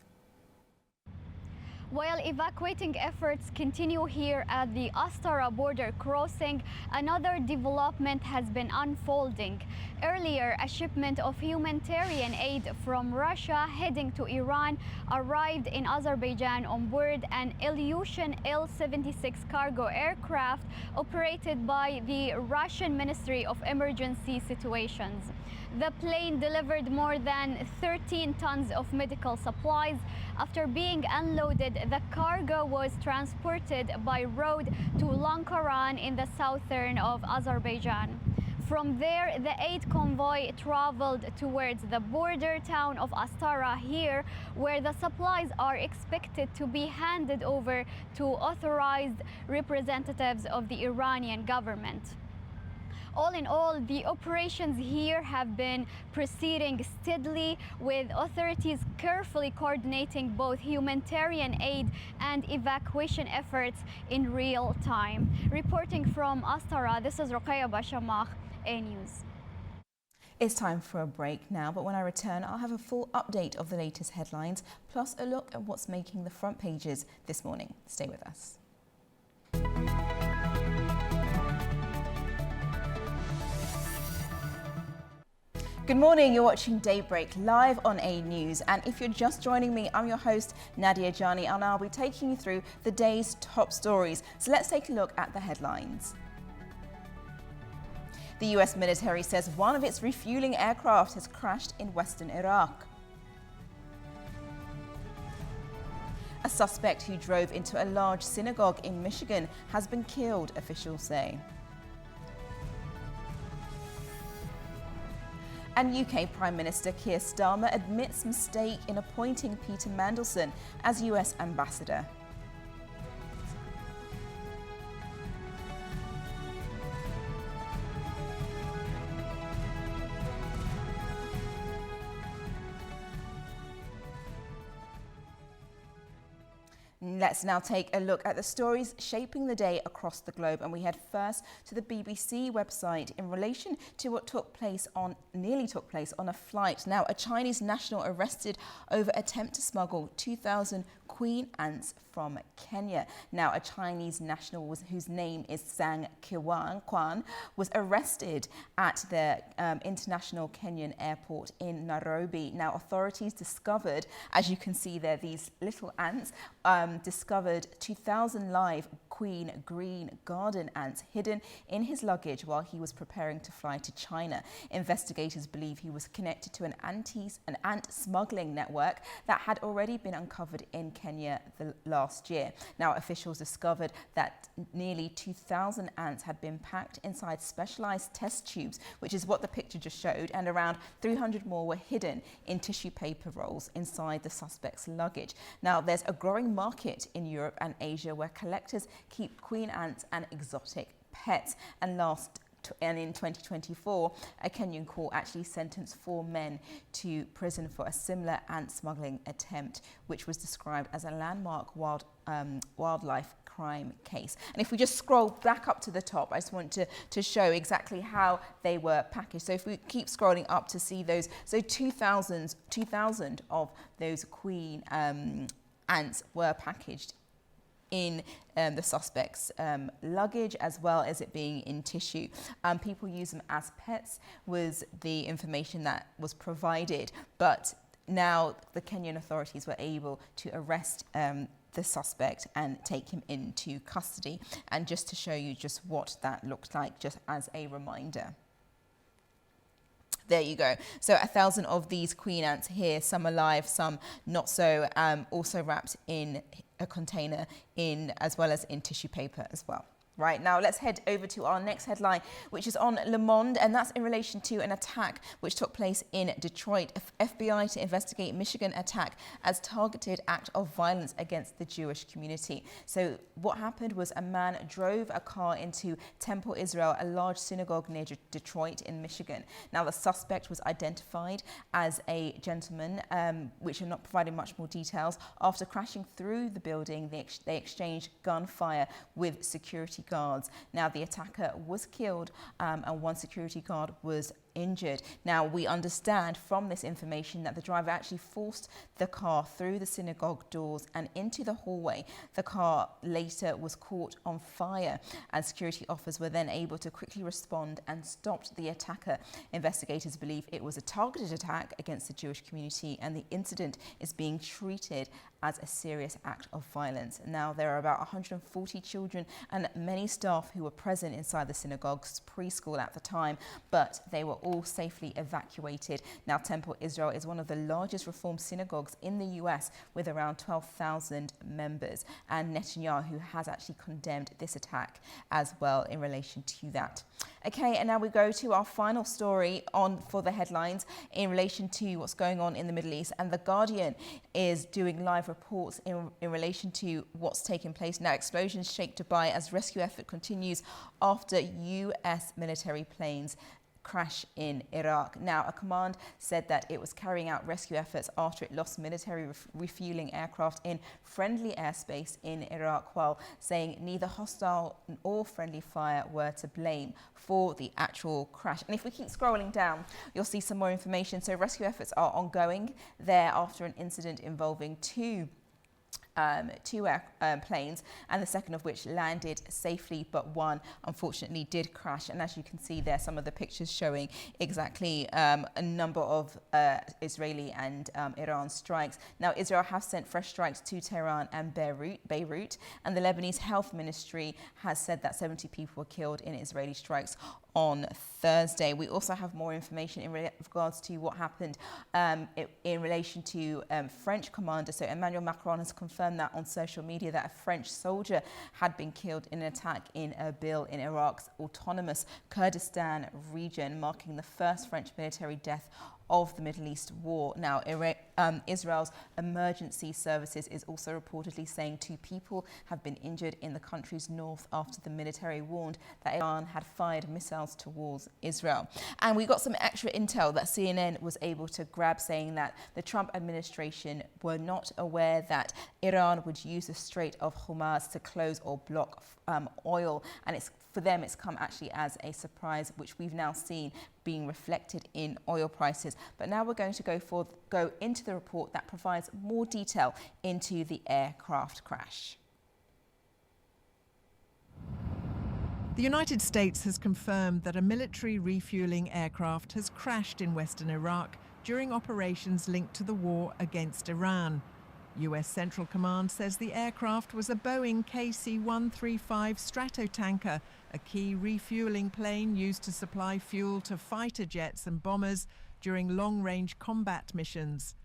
While evacuating efforts continue here at the Astara border crossing, another development has been unfolding. Earlier, a shipment of humanitarian aid from Russia heading to Iran arrived in Azerbaijan on board an Ilyushin Il-76 cargo aircraft operated by the Russian Ministry of Emergency Situations. The plane delivered more than 13 tons of medical supplies. After being unloaded, the cargo was transported by road to Lankaran in the southern of Azerbaijan. From there, the aid convoy traveled towards the border town of Astara here, where the supplies are expected to be handed over to authorized representatives of the Iranian government. All in all, the operations here have been proceeding steadily, with authorities carefully coordinating both humanitarian aid and evacuation efforts in real time. Reporting from Astara, this is Ruqayya Bashamakh, A News. It's time for a break now, but when I return, I'll have a full update of the latest headlines, plus a look at what's making the front pages this morning. Stay with us. Good morning, you're watching Daybreak live on A News, and if you're just joining me, I'm your host Nadia Jani, and I'll be taking you through the day's top stories. So let's take a look at the headlines. The US military says one of its refueling aircraft has crashed in western Iraq. A suspect who drove into a large synagogue in Michigan has been killed, officials say. And UK Prime Minister Keir Starmer admits mistake in appointing Peter Mandelson as US ambassador. Let's now take a look at the stories shaping the day across the globe, and we head first to the BBC website in relation to what nearly took place on a flight. Now, a Chinese national arrested over attempt to smuggle 2,000 queen ants from Kenya. Now, a Chinese national whose name is Zhang Qiwan was arrested at the international Kenyan airport in Nairobi. Now, authorities discovered, as you can see there, these little ants, discovered 2,000 live queen green garden ants hidden in his luggage while he was preparing to fly to China. Investigators believe he was connected to an ant smuggling network that had already been uncovered in Kenya last year. Now, officials discovered that nearly 2,000 ants had been packed inside specialized test tubes, which is what the picture just showed, and around 300 more were hidden in tissue paper rolls inside the suspect's luggage. Now, there's a growing market in Europe and Asia where collectors keep queen ants and exotic pets. And in 2024, a Kenyan court actually sentenced 4 men to prison for a similar ant smuggling attempt, which was described as a landmark wildlife crime case. And if we just scroll back up to the top, I just want to show exactly how they were packaged. So if we keep scrolling up to see those, so 2,000 of those queen ants were packaged in the suspect's luggage, as well as it being in tissue. People use them as pets was the information that was provided, but now the Kenyan authorities were able to arrest the suspect and take him into custody. And just to show you just what that looked like, just as a reminder. There you go. So 1,000 of these queen ants here, some alive, some not so, also wrapped in a container as well as in tissue paper as well. Right, now let's head over to our next headline, which is on Le Monde, and that's in relation to an attack which took place in Detroit. FBI to investigate Michigan attack as targeted act of violence against the Jewish community. So what happened was a man drove a car into Temple Israel, a large synagogue near Detroit in Michigan. Now the suspect was identified as a gentleman, which are not providing much more details. After crashing through the building, they exchanged gunfire with security guards. Now the attacker was killed and one security guard was injured. Now we understand from this information that the driver actually forced the car through the synagogue doors and into the hallway. The car later was caught on fire and security officers were then able to quickly respond and stopped the attacker. Investigators believe it was a targeted attack against the Jewish community and the incident is being treated as a serious act of violence. Now there are about 140 children and many staff who were present inside the synagogue's preschool at the time, but they were all safely evacuated. Now Temple Israel is one of the largest Reform synagogues in the US with around 12,000 members, and Netanyahu has actually condemned this attack as well in relation to that. Okay, and now we go to our final story for the headlines in relation to what's going on in the Middle East, and The Guardian is doing live reports in relation to what's taking place. Now explosions shake Dubai as rescue effort continues after US military planes crash in Iraq. Now, a command said that it was carrying out rescue efforts after it lost military refueling aircraft in friendly airspace in Iraq, while saying neither hostile or friendly fire were to blame for the actual crash. And if we keep scrolling down, you'll see some more information. So rescue efforts are ongoing there after an incident involving two planes, and the second of which landed safely, but one unfortunately did crash. And as you can see there, some of the pictures showing exactly a number of Israeli and Iran strikes. Now Israel has sent fresh strikes to Tehran and Beirut, and the Lebanese Health Ministry has said that 70 people were killed in Israeli strikes on Thursday. We also have more information in regards to what happened in relation to French commander. So Emmanuel Macron has confirmed that on social media that a French soldier had been killed in an attack in Erbil in Iraq's autonomous Kurdistan region, marking the first French military death of the Middle East war. Now, Israel's emergency services is also reportedly saying 2 people have been injured in the country's north after the military warned that Iran had fired missiles towards Israel. And we got some extra intel that CNN was able to grab, saying that the Trump administration were not aware that Iran would use the Strait of Hormuz to close or block oil, and for them it's come actually as a surprise, which we've now seen being reflected in oil prices. But now we're going to go into the report that provides more detail into the aircraft crash. The United States has confirmed that a military refueling aircraft has crashed in western Iraq during operations linked to the war against Iran. US Central Command says the aircraft was a Boeing KC-135 Stratotanker, a key refueling plane used to supply fuel to fighter jets and bombers during long-range combat missions.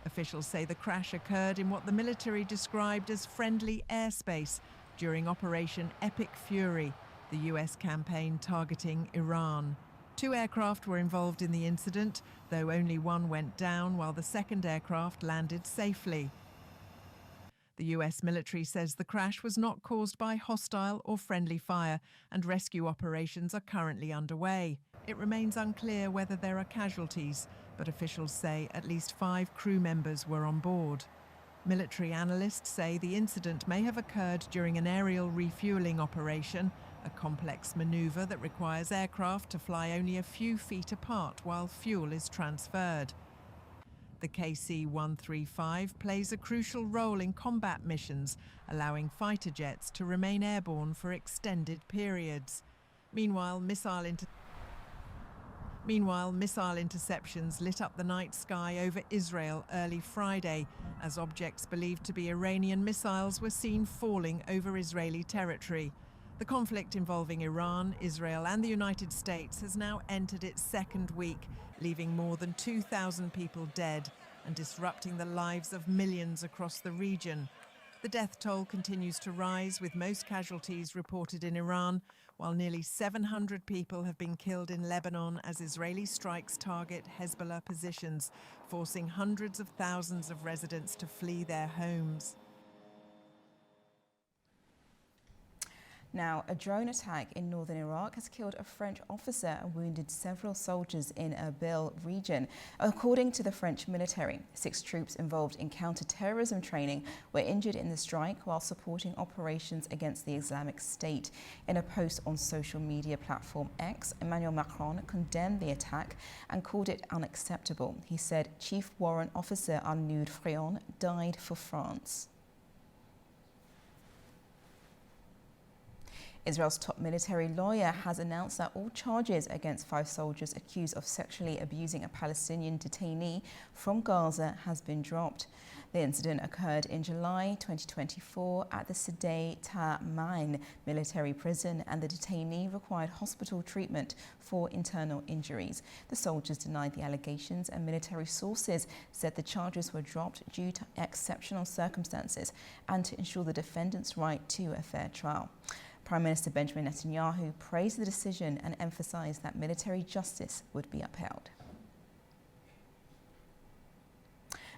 Officials say the crash occurred in what the military described as friendly airspace during Operation Epic Fury, the US campaign targeting Iran. 2 aircraft were involved in the incident, though only one went down while the second aircraft landed safely. The US military says the crash was not caused by hostile or friendly fire, and rescue operations are currently underway. It remains unclear whether there are casualties, but officials say at least 5 crew members were on board. Military analysts say the incident may have occurred during an aerial refueling operation, a complex maneuver that requires aircraft to fly only a few feet apart while fuel is transferred. The KC-135 plays a crucial role in combat missions, allowing fighter jets to remain airborne for extended periods. Meanwhile, missile interceptions lit up the night sky over Israel early Friday, as objects believed to be Iranian missiles were seen falling over Israeli territory. The conflict involving Iran, Israel and the United States has now entered its second week, leaving more than 2,000 people dead and disrupting the lives of millions across the region. The death toll continues to rise, with most casualties reported in Iran, while nearly 700 people have been killed in Lebanon as Israeli strikes target Hezbollah positions, forcing hundreds of thousands of residents to flee their homes. Now, a drone attack in northern Iraq has killed a French officer and wounded several soldiers in Erbil region. According to the French military, 6 troops involved in counter-terrorism training were injured in the strike while supporting operations against the Islamic State. In a post on social media platform X, Emmanuel Macron condemned the attack and called it unacceptable. He said Chief Warrant Officer Arnaud Frion died for France. Israel's top military lawyer has announced that all charges against 5 soldiers accused of sexually abusing a Palestinian detainee from Gaza has been dropped. The incident occurred in July 2024 at the Sidi Ta'min military prison, and the detainee required hospital treatment for internal injuries. The soldiers denied the allegations, and military sources said the charges were dropped due to exceptional circumstances and to ensure the defendant's right to a fair trial. Prime Minister Benjamin Netanyahu praised the decision and emphasized that military justice would be upheld.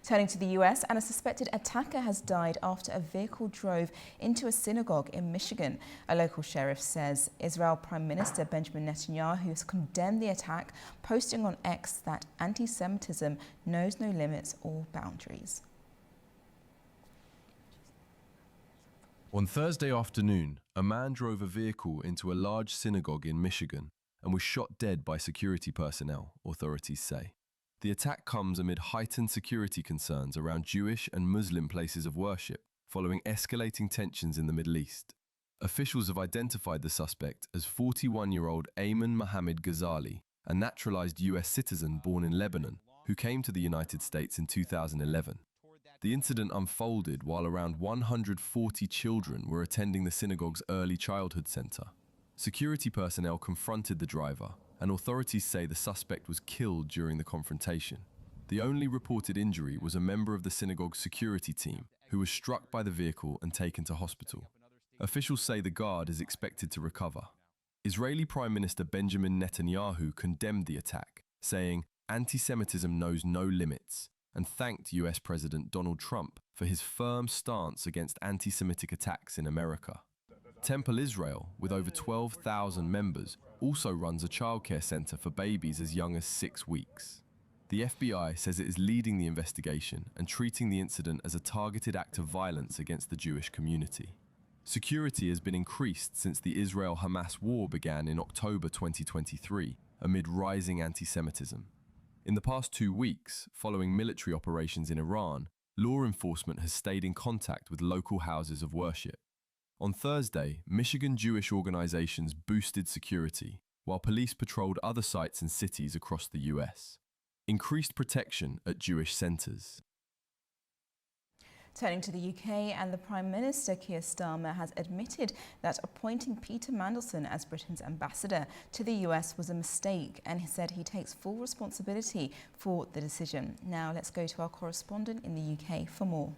Turning to the US, and a suspected attacker has died after a vehicle drove into a synagogue in Michigan. A local sheriff says Israel Prime Minister Benjamin Netanyahu has condemned the attack, posting on X that anti-Semitism knows no limits or boundaries. On Thursday afternoon, a man drove a vehicle into a large synagogue in Michigan and was shot dead by security personnel, authorities say. The attack comes amid heightened security concerns around Jewish and Muslim places of worship, following escalating tensions in the Middle East. Officials have identified the suspect as 41-year-old Ayman Mohammed Ghazali, a naturalized US citizen born in Lebanon, who came to the United States in 2011. The incident unfolded while around 140 children were attending the synagogue's early childhood center. Security personnel confronted the driver, and authorities say the suspect was killed during the confrontation. The only reported injury was a member of the synagogue's security team who was struck by the vehicle and taken to hospital. Officials say the guard is expected to recover. Israeli Prime Minister Benjamin Netanyahu condemned the attack, saying, "Anti-Semitism knows no limits," and thanked US President Donald Trump for his firm stance against anti-Semitic attacks in America. Temple Israel, with over 12,000 members, also runs a childcare center for babies as young as 6 weeks. The FBI says it is leading the investigation and treating the incident as a targeted act of violence against the Jewish community. Security has been increased since the Israel-Hamas war began in October 2023, amid rising anti-Semitism. In the past 2 weeks, following military operations in Iran, law enforcement has stayed in contact with local houses of worship. On Thursday, Michigan Jewish organizations boosted security, while police patrolled other sites in cities across the US. Increased protection at Jewish centers. Turning to the UK, and the Prime Minister Keir Starmer has admitted that appointing Peter Mandelson as Britain's ambassador to the US was a mistake, and he said he takes full responsibility for the decision. Now let's go to our correspondent in the UK for more.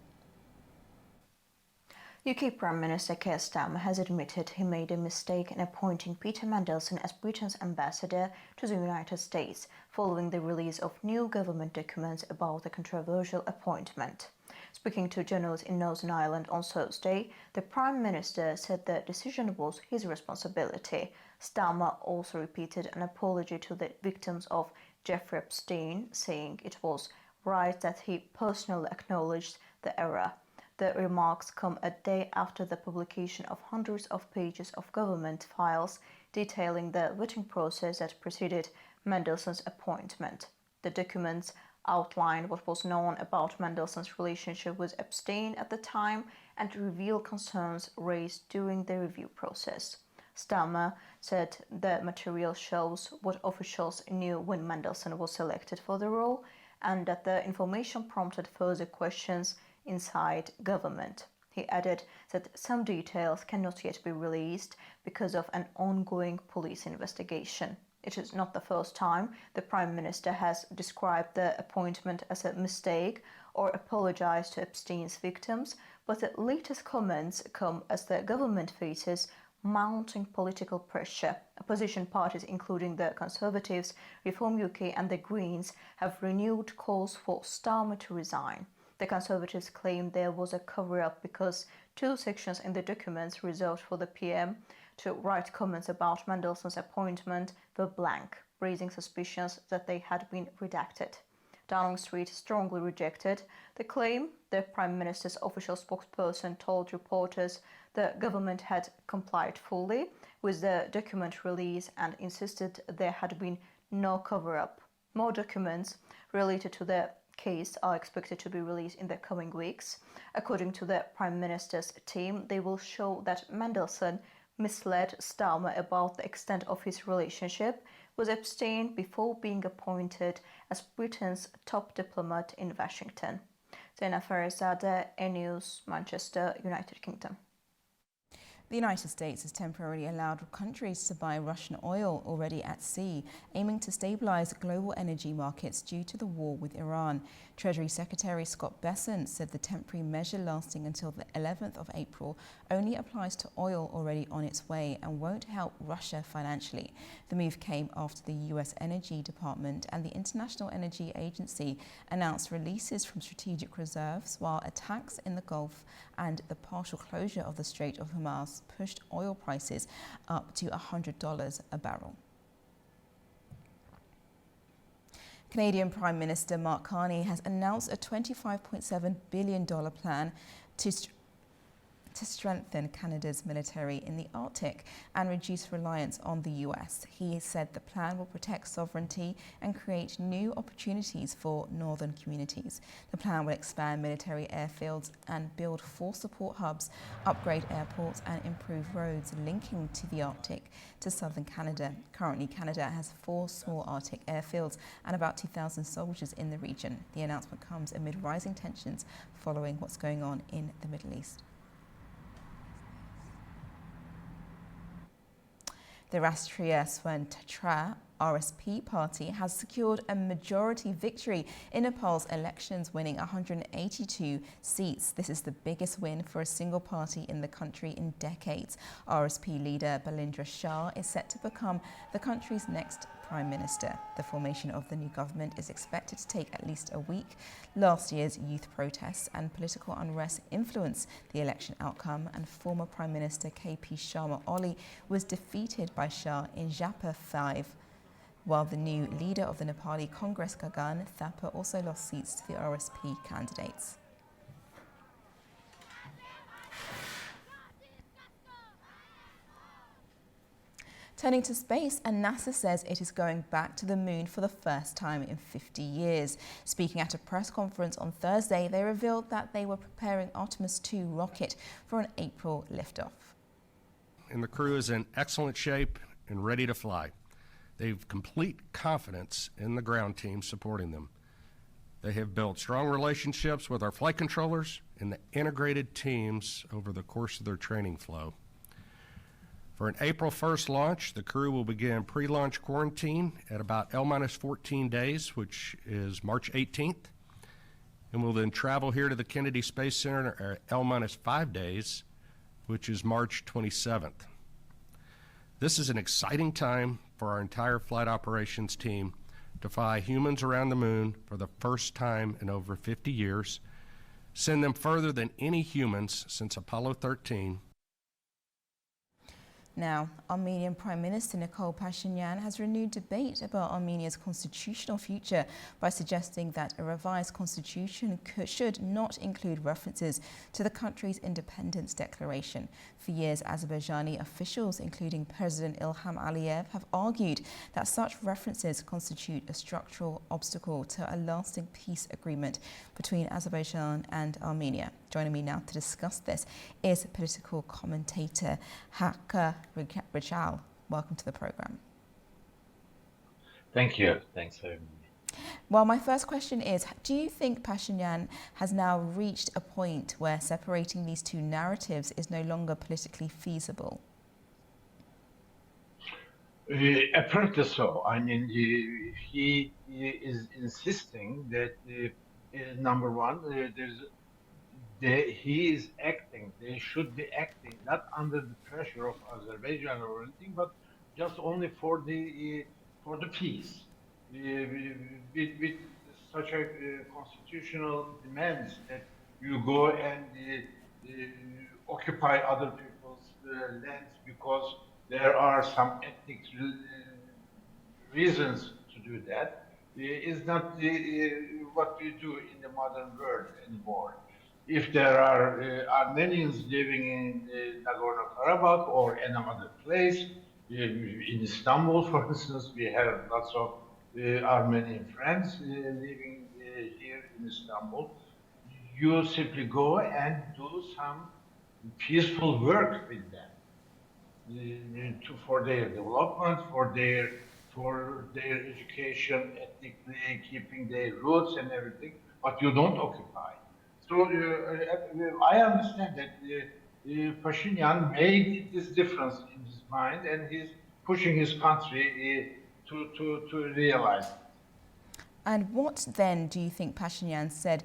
UK Prime Minister Keir Starmer has admitted he made a mistake in appointing Peter Mandelson as Britain's ambassador to the United States following the release of new government documents about the controversial appointment. Speaking to journalists in Northern Ireland on Thursday, the Prime Minister said the decision was his responsibility. Starmer also repeated an apology to the victims of Jeffrey Epstein, saying it was right that he personally acknowledged the error. The remarks come a day after the publication of hundreds of pages of government files detailing the vetting process that preceded Mandelson's appointment. The documents outline what was known about Mandelson's relationship with Epstein at the time and reveal concerns raised during the review process. Starmer said the material shows what officials knew when Mandelson was selected for the role and that the information prompted further questions inside government. He added that some details cannot yet be released because of an ongoing police investigation. It is not the first time the Prime Minister has described the appointment as a mistake or apologized to Epstein's victims, but the latest comments come as the government faces mounting political pressure. Opposition parties, including the Conservatives, Reform UK and the Greens, have renewed calls for Starmer to resign. The Conservatives claim there was a cover-up because two sections in the documents reserved for the PM to write comments about Mandelson's appointment were blank, raising suspicions that they had been redacted. Downing Street strongly rejected the claim. The Prime Minister's official spokesperson told reporters the government had complied fully with the document release and insisted there had been no cover-up. More documents related to the case are expected to be released in the coming weeks. According to the Prime Minister's team, they will show that Mandelson misled Starmer about the extent of his relationship with Epstein before being appointed as Britain's top diplomat in Washington. Zaina Farizadeh, News, Manchester, United Kingdom. The United States has temporarily allowed countries to buy Russian oil already at sea, aiming to stabilize global energy markets due to the war with Iran. Treasury Secretary Scott Bessent said the temporary measure lasting until the 11th of April only applies to oil already on its way and won't help Russia financially. The move came after the US Energy Department and the International Energy Agency announced releases from strategic reserves, while attacks in the Gulf and the partial closure of the Strait of Hormuz pushed oil prices up to $100 a barrel. Canadian Prime Minister Mark Carney has announced a $25.7 billion plan to strengthen Canada's military in the Arctic and reduce reliance on the US. He said the plan will protect sovereignty and create new opportunities for northern communities. The plan will expand military airfields and build 4 support hubs, upgrade airports and improve roads linking to the Arctic to southern Canada. Currently, Canada has 4 small Arctic airfields and about 2,000 soldiers in the region. The announcement comes amid rising tensions following what's going on in the Middle East. The Rashtriya Swantantra RSP party has secured a majority victory in Nepal's elections, winning 182 seats. This is the biggest win for a single party in the country in decades. RSP leader Balindra Shah is set to become the country's next Prime Minister. The formation of the new government is expected to take at least a week. Last year's youth protests and political unrest influenced the election outcome, and former Prime Minister KP Sharma Oli was defeated by Shah in Japa 5, while the new leader of the Nepali Congress, Gagan Thapa, also lost seats to the RSP candidates. Turning to space, and NASA says it is going back to the moon for the first time in 50 years. Speaking at a press conference on Thursday, they revealed that they were preparing Artemis II rocket for an April liftoff. And the crew is in excellent shape and ready to fly. They have complete confidence in the ground team supporting them. They have built strong relationships with our flight controllers and the integrated teams over the course of their training flow. For an April 1st launch, the crew will begin pre-launch quarantine at about L-14 days, which is March 18th, and will then travel here to the Kennedy Space Center at L-5 days, which is March 27th. This is an exciting time for our entire flight operations team to fly humans around the moon for the first time in over 50 years, send them further than any humans since Apollo 13. Now, Armenian Prime Minister Nikol Pashinyan has renewed debate about Armenia's constitutional future by suggesting that a revised constitution should not include references to the country's independence declaration. For years, Azerbaijani officials, including President Ilham Aliyev, have argued that such references constitute a structural obstacle to a lasting peace agreement between Azerbaijan and Armenia. Joining me now to discuss this is political commentator Hakkı Rachal. Welcome to the programme. Thank you. Thanks for having me. Well, my first question is, do you think Pashinyan has now reached a point where separating these two narratives is no longer politically feasible? Apparently so. I mean, he is insisting that, number one, he is acting, they should be acting not under the pressure of Azerbaijan or anything, but just only for the peace. With such a constitutional demands that you go and occupy other people's lands because there are some ethnic reasons to do that, is not what we do in the modern world anymore. If there are Armenians living in Nagorno-Karabakh or in another place, in Istanbul, for instance, we have lots of Armenian friends living here in Istanbul. You simply go and do some peaceful work with them for their development, for their education, ethnically keeping their roots and everything, but you don't occupy. So I understand that Pashinyan made this difference in his mind, and he's pushing his country to realize it. And what then do you think Pashinyan said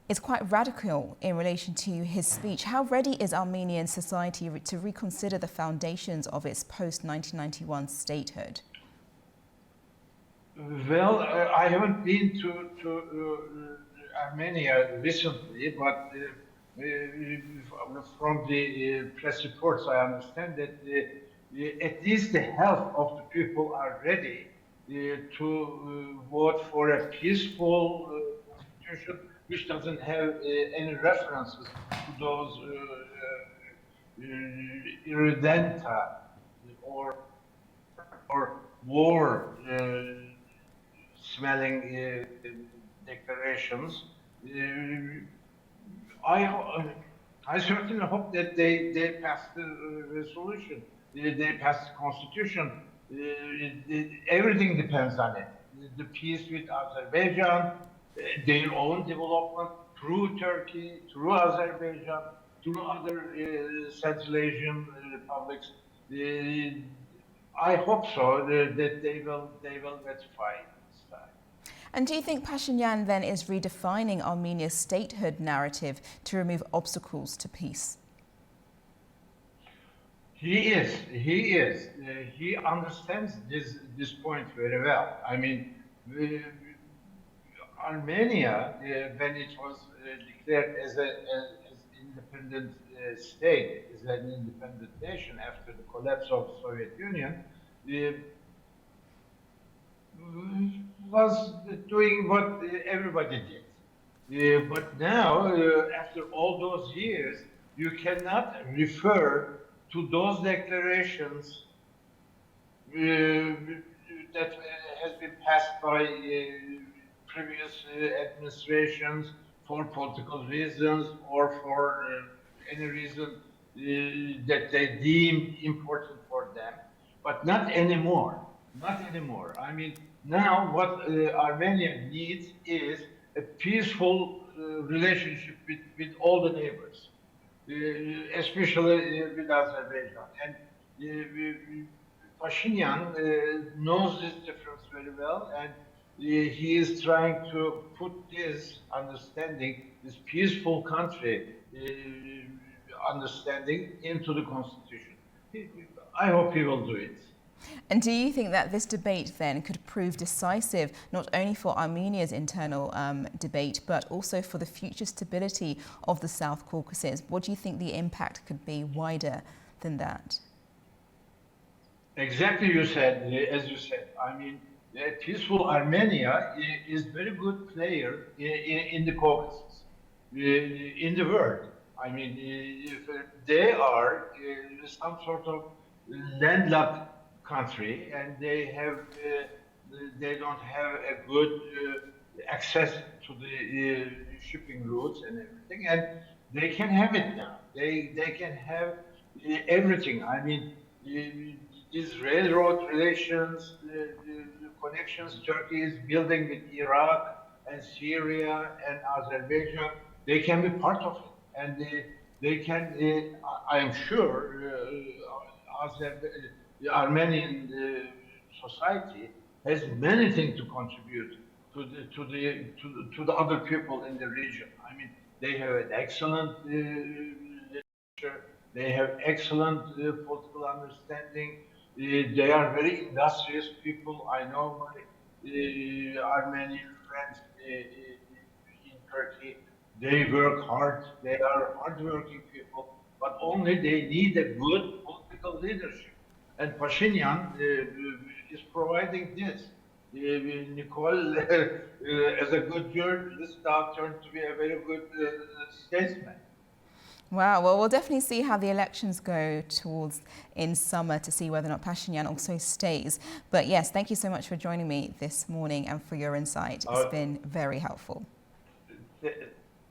is quite radical in relation to his speech? How ready is Armenian society to reconsider the foundations of its post-1991 statehood? Well, I haven't been to Armenia recently, but from the press reports, I understand that at least the half of the people are ready to vote for a peaceful constitution which doesn't have any references to those irredenta or war smelling declarations. I certainly hope that they pass the resolution, they pass the constitution. Everything depends on it. The peace with Azerbaijan, their own development through Turkey, through Azerbaijan, through other Central Asian republics. I hope so that they will ratify this time. And do you think Pashinyan then is redefining Armenia's statehood narrative to remove obstacles to peace? He is. He understands this point very well. I mean, Armenia, when it was declared as an independent state, as an independent nation after the collapse of the Soviet Union, was doing what everybody did. But now, after all those years, you cannot refer to those declarations that has been passed by previous administrations for political reasons or for any reason that they deem important for them, but not anymore. Not anymore. I mean, now what Armenia needs is a peaceful relationship with all the neighbors, especially with Azerbaijan. And Pashinyan knows this difference very well, and he is trying to put this understanding, this peaceful country understanding into the constitution. I hope he will do it. And do you think that this debate then could prove decisive, not only for Armenia's internal debate, but also for the future stability of the South Caucasus? What do you think the impact could be wider than that? Exactly, as you said. I mean, peaceful Armenia is very good player in the Caucasus, in the world. I mean, if they are some sort of landlocked country, and they don't have a good access to the shipping routes and everything, and they can have it now. They can have everything. I mean, these railroad relations, the connections Turkey is building with Iraq and Syria and Azerbaijan, they can be part of it, and they can. I am sure the Armenian society has many things to contribute to the other people in the region. I mean, they have an excellent literature, they have excellent political understanding. They are very industrious people. I know my Armenian friends in Turkey. They work hard. They are hardworking people, but only they need a good political leadership. And Pashinyan is providing this. Nicole, as a good journalist, now turned to be a very good statesman. Wow, well, we'll definitely see how the elections go towards in summer to see whether or not Pashinyan also stays. But yes, thank you so much for joining me this morning and for your insight. It's been very helpful.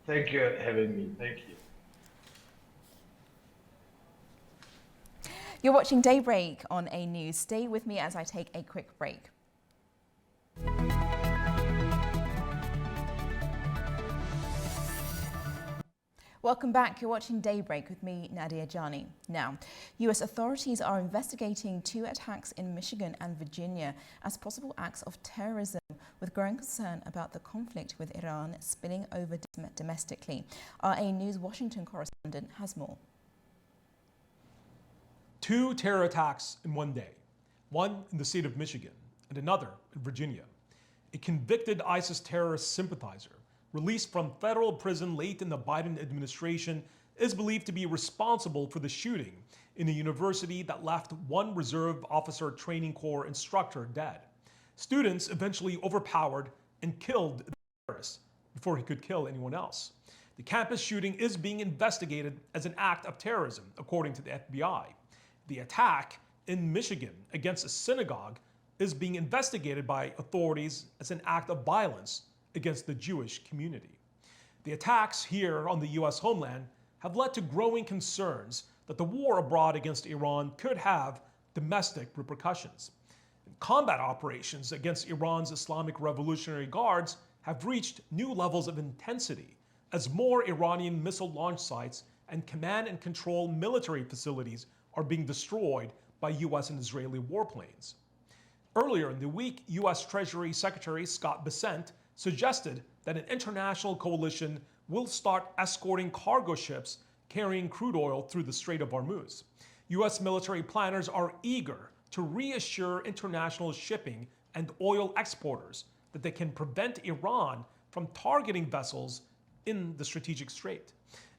Thank you for having me. Thank you. You're watching Daybreak on A News. Stay with me as I take a quick break. Welcome back. You're watching Daybreak with me, Nadia Jani. Now, US authorities are investigating 2 attacks in Michigan and Virginia as possible acts of terrorism, with growing concern about the conflict with Iran spilling over domestically. Our A News Washington correspondent has more. 2 terror attacks in one day, one in the state of Michigan and another in Virginia. A convicted ISIS terrorist sympathizer released from federal prison late in the Biden administration is believed to be responsible for the shooting in a university that left 1 Reserve Officer Training Corps instructor dead. Students eventually overpowered and killed the terrorist before he could kill anyone else. The campus shooting is being investigated as an act of terrorism, according to the FBI. The attack in Michigan against a synagogue is being investigated by authorities as an act of violence against the Jewish community. The attacks here on the US homeland have led to growing concerns that the war abroad against Iran could have domestic repercussions. Combat operations against Iran's Islamic Revolutionary Guards have reached new levels of intensity as more Iranian missile launch sites and command and control military facilities are being destroyed by US and Israeli warplanes. Earlier in the week, US Treasury Secretary Scott Bessent suggested that an international coalition will start escorting cargo ships carrying crude oil through the Strait of Hormuz. US military planners are eager to reassure international shipping and oil exporters that they can prevent Iran from targeting vessels in the strategic strait.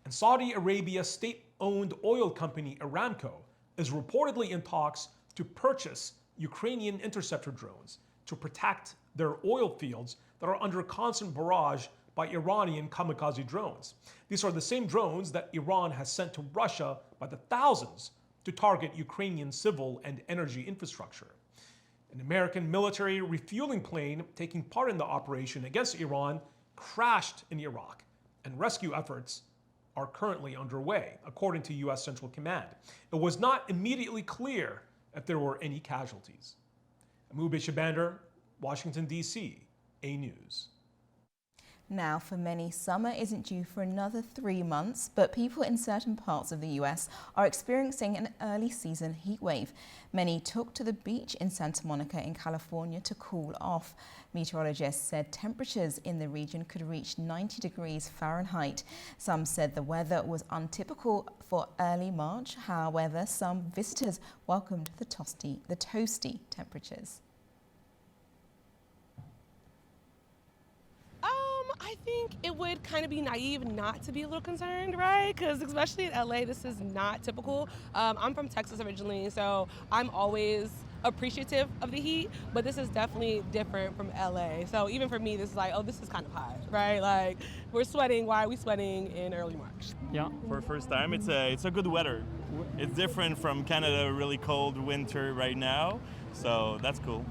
And Saudi Arabia's state-owned oil company Aramco is reportedly in talks to purchase Ukrainian interceptor drones to protect their oil fields that are under constant barrage by Iranian kamikaze drones. These are the same drones that Iran has sent to Russia by the thousands to target Ukrainian civil and energy infrastructure. An American military refueling plane taking part in the operation against Iran crashed in Iraq, and rescue efforts are currently underway, according to US Central Command. It was not immediately clear if there were any casualties. Amube Shabander, Washington, D.C., A News. Now, for many, summer isn't due for another 3 months, but people in certain parts of the US are experiencing an early season heat wave. Many took to the beach in Santa Monica in California to cool off. Meteorologists said temperatures in the region could reach 90 degrees Fahrenheit. Some said the weather was untypical for early March. However, some visitors welcomed the toasty temperatures. I think it would kind of be naive not to be a little concerned, right? Because especially in LA, this is not typical. I'm from Texas originally, so I'm always appreciative of the heat, but this is definitely different from LA. So even for me, this is like, oh, this is kind of hot, right? Like, we're sweating. Why are we sweating in early March? Yeah, for first time, it's a good weather. It's different from Canada, really cold winter right now, so that's cool.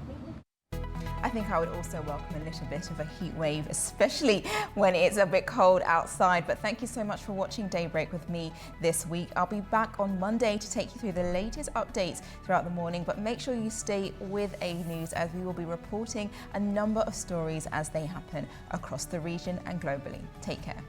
I think I would also welcome a little bit of a heat wave, especially when it's a bit cold outside. But thank you so much for watching Daybreak with me this week. I'll be back on Monday to take you through the latest updates throughout the morning. But make sure you stay with A News, as we will be reporting a number of stories as they happen across the region and globally. Take care.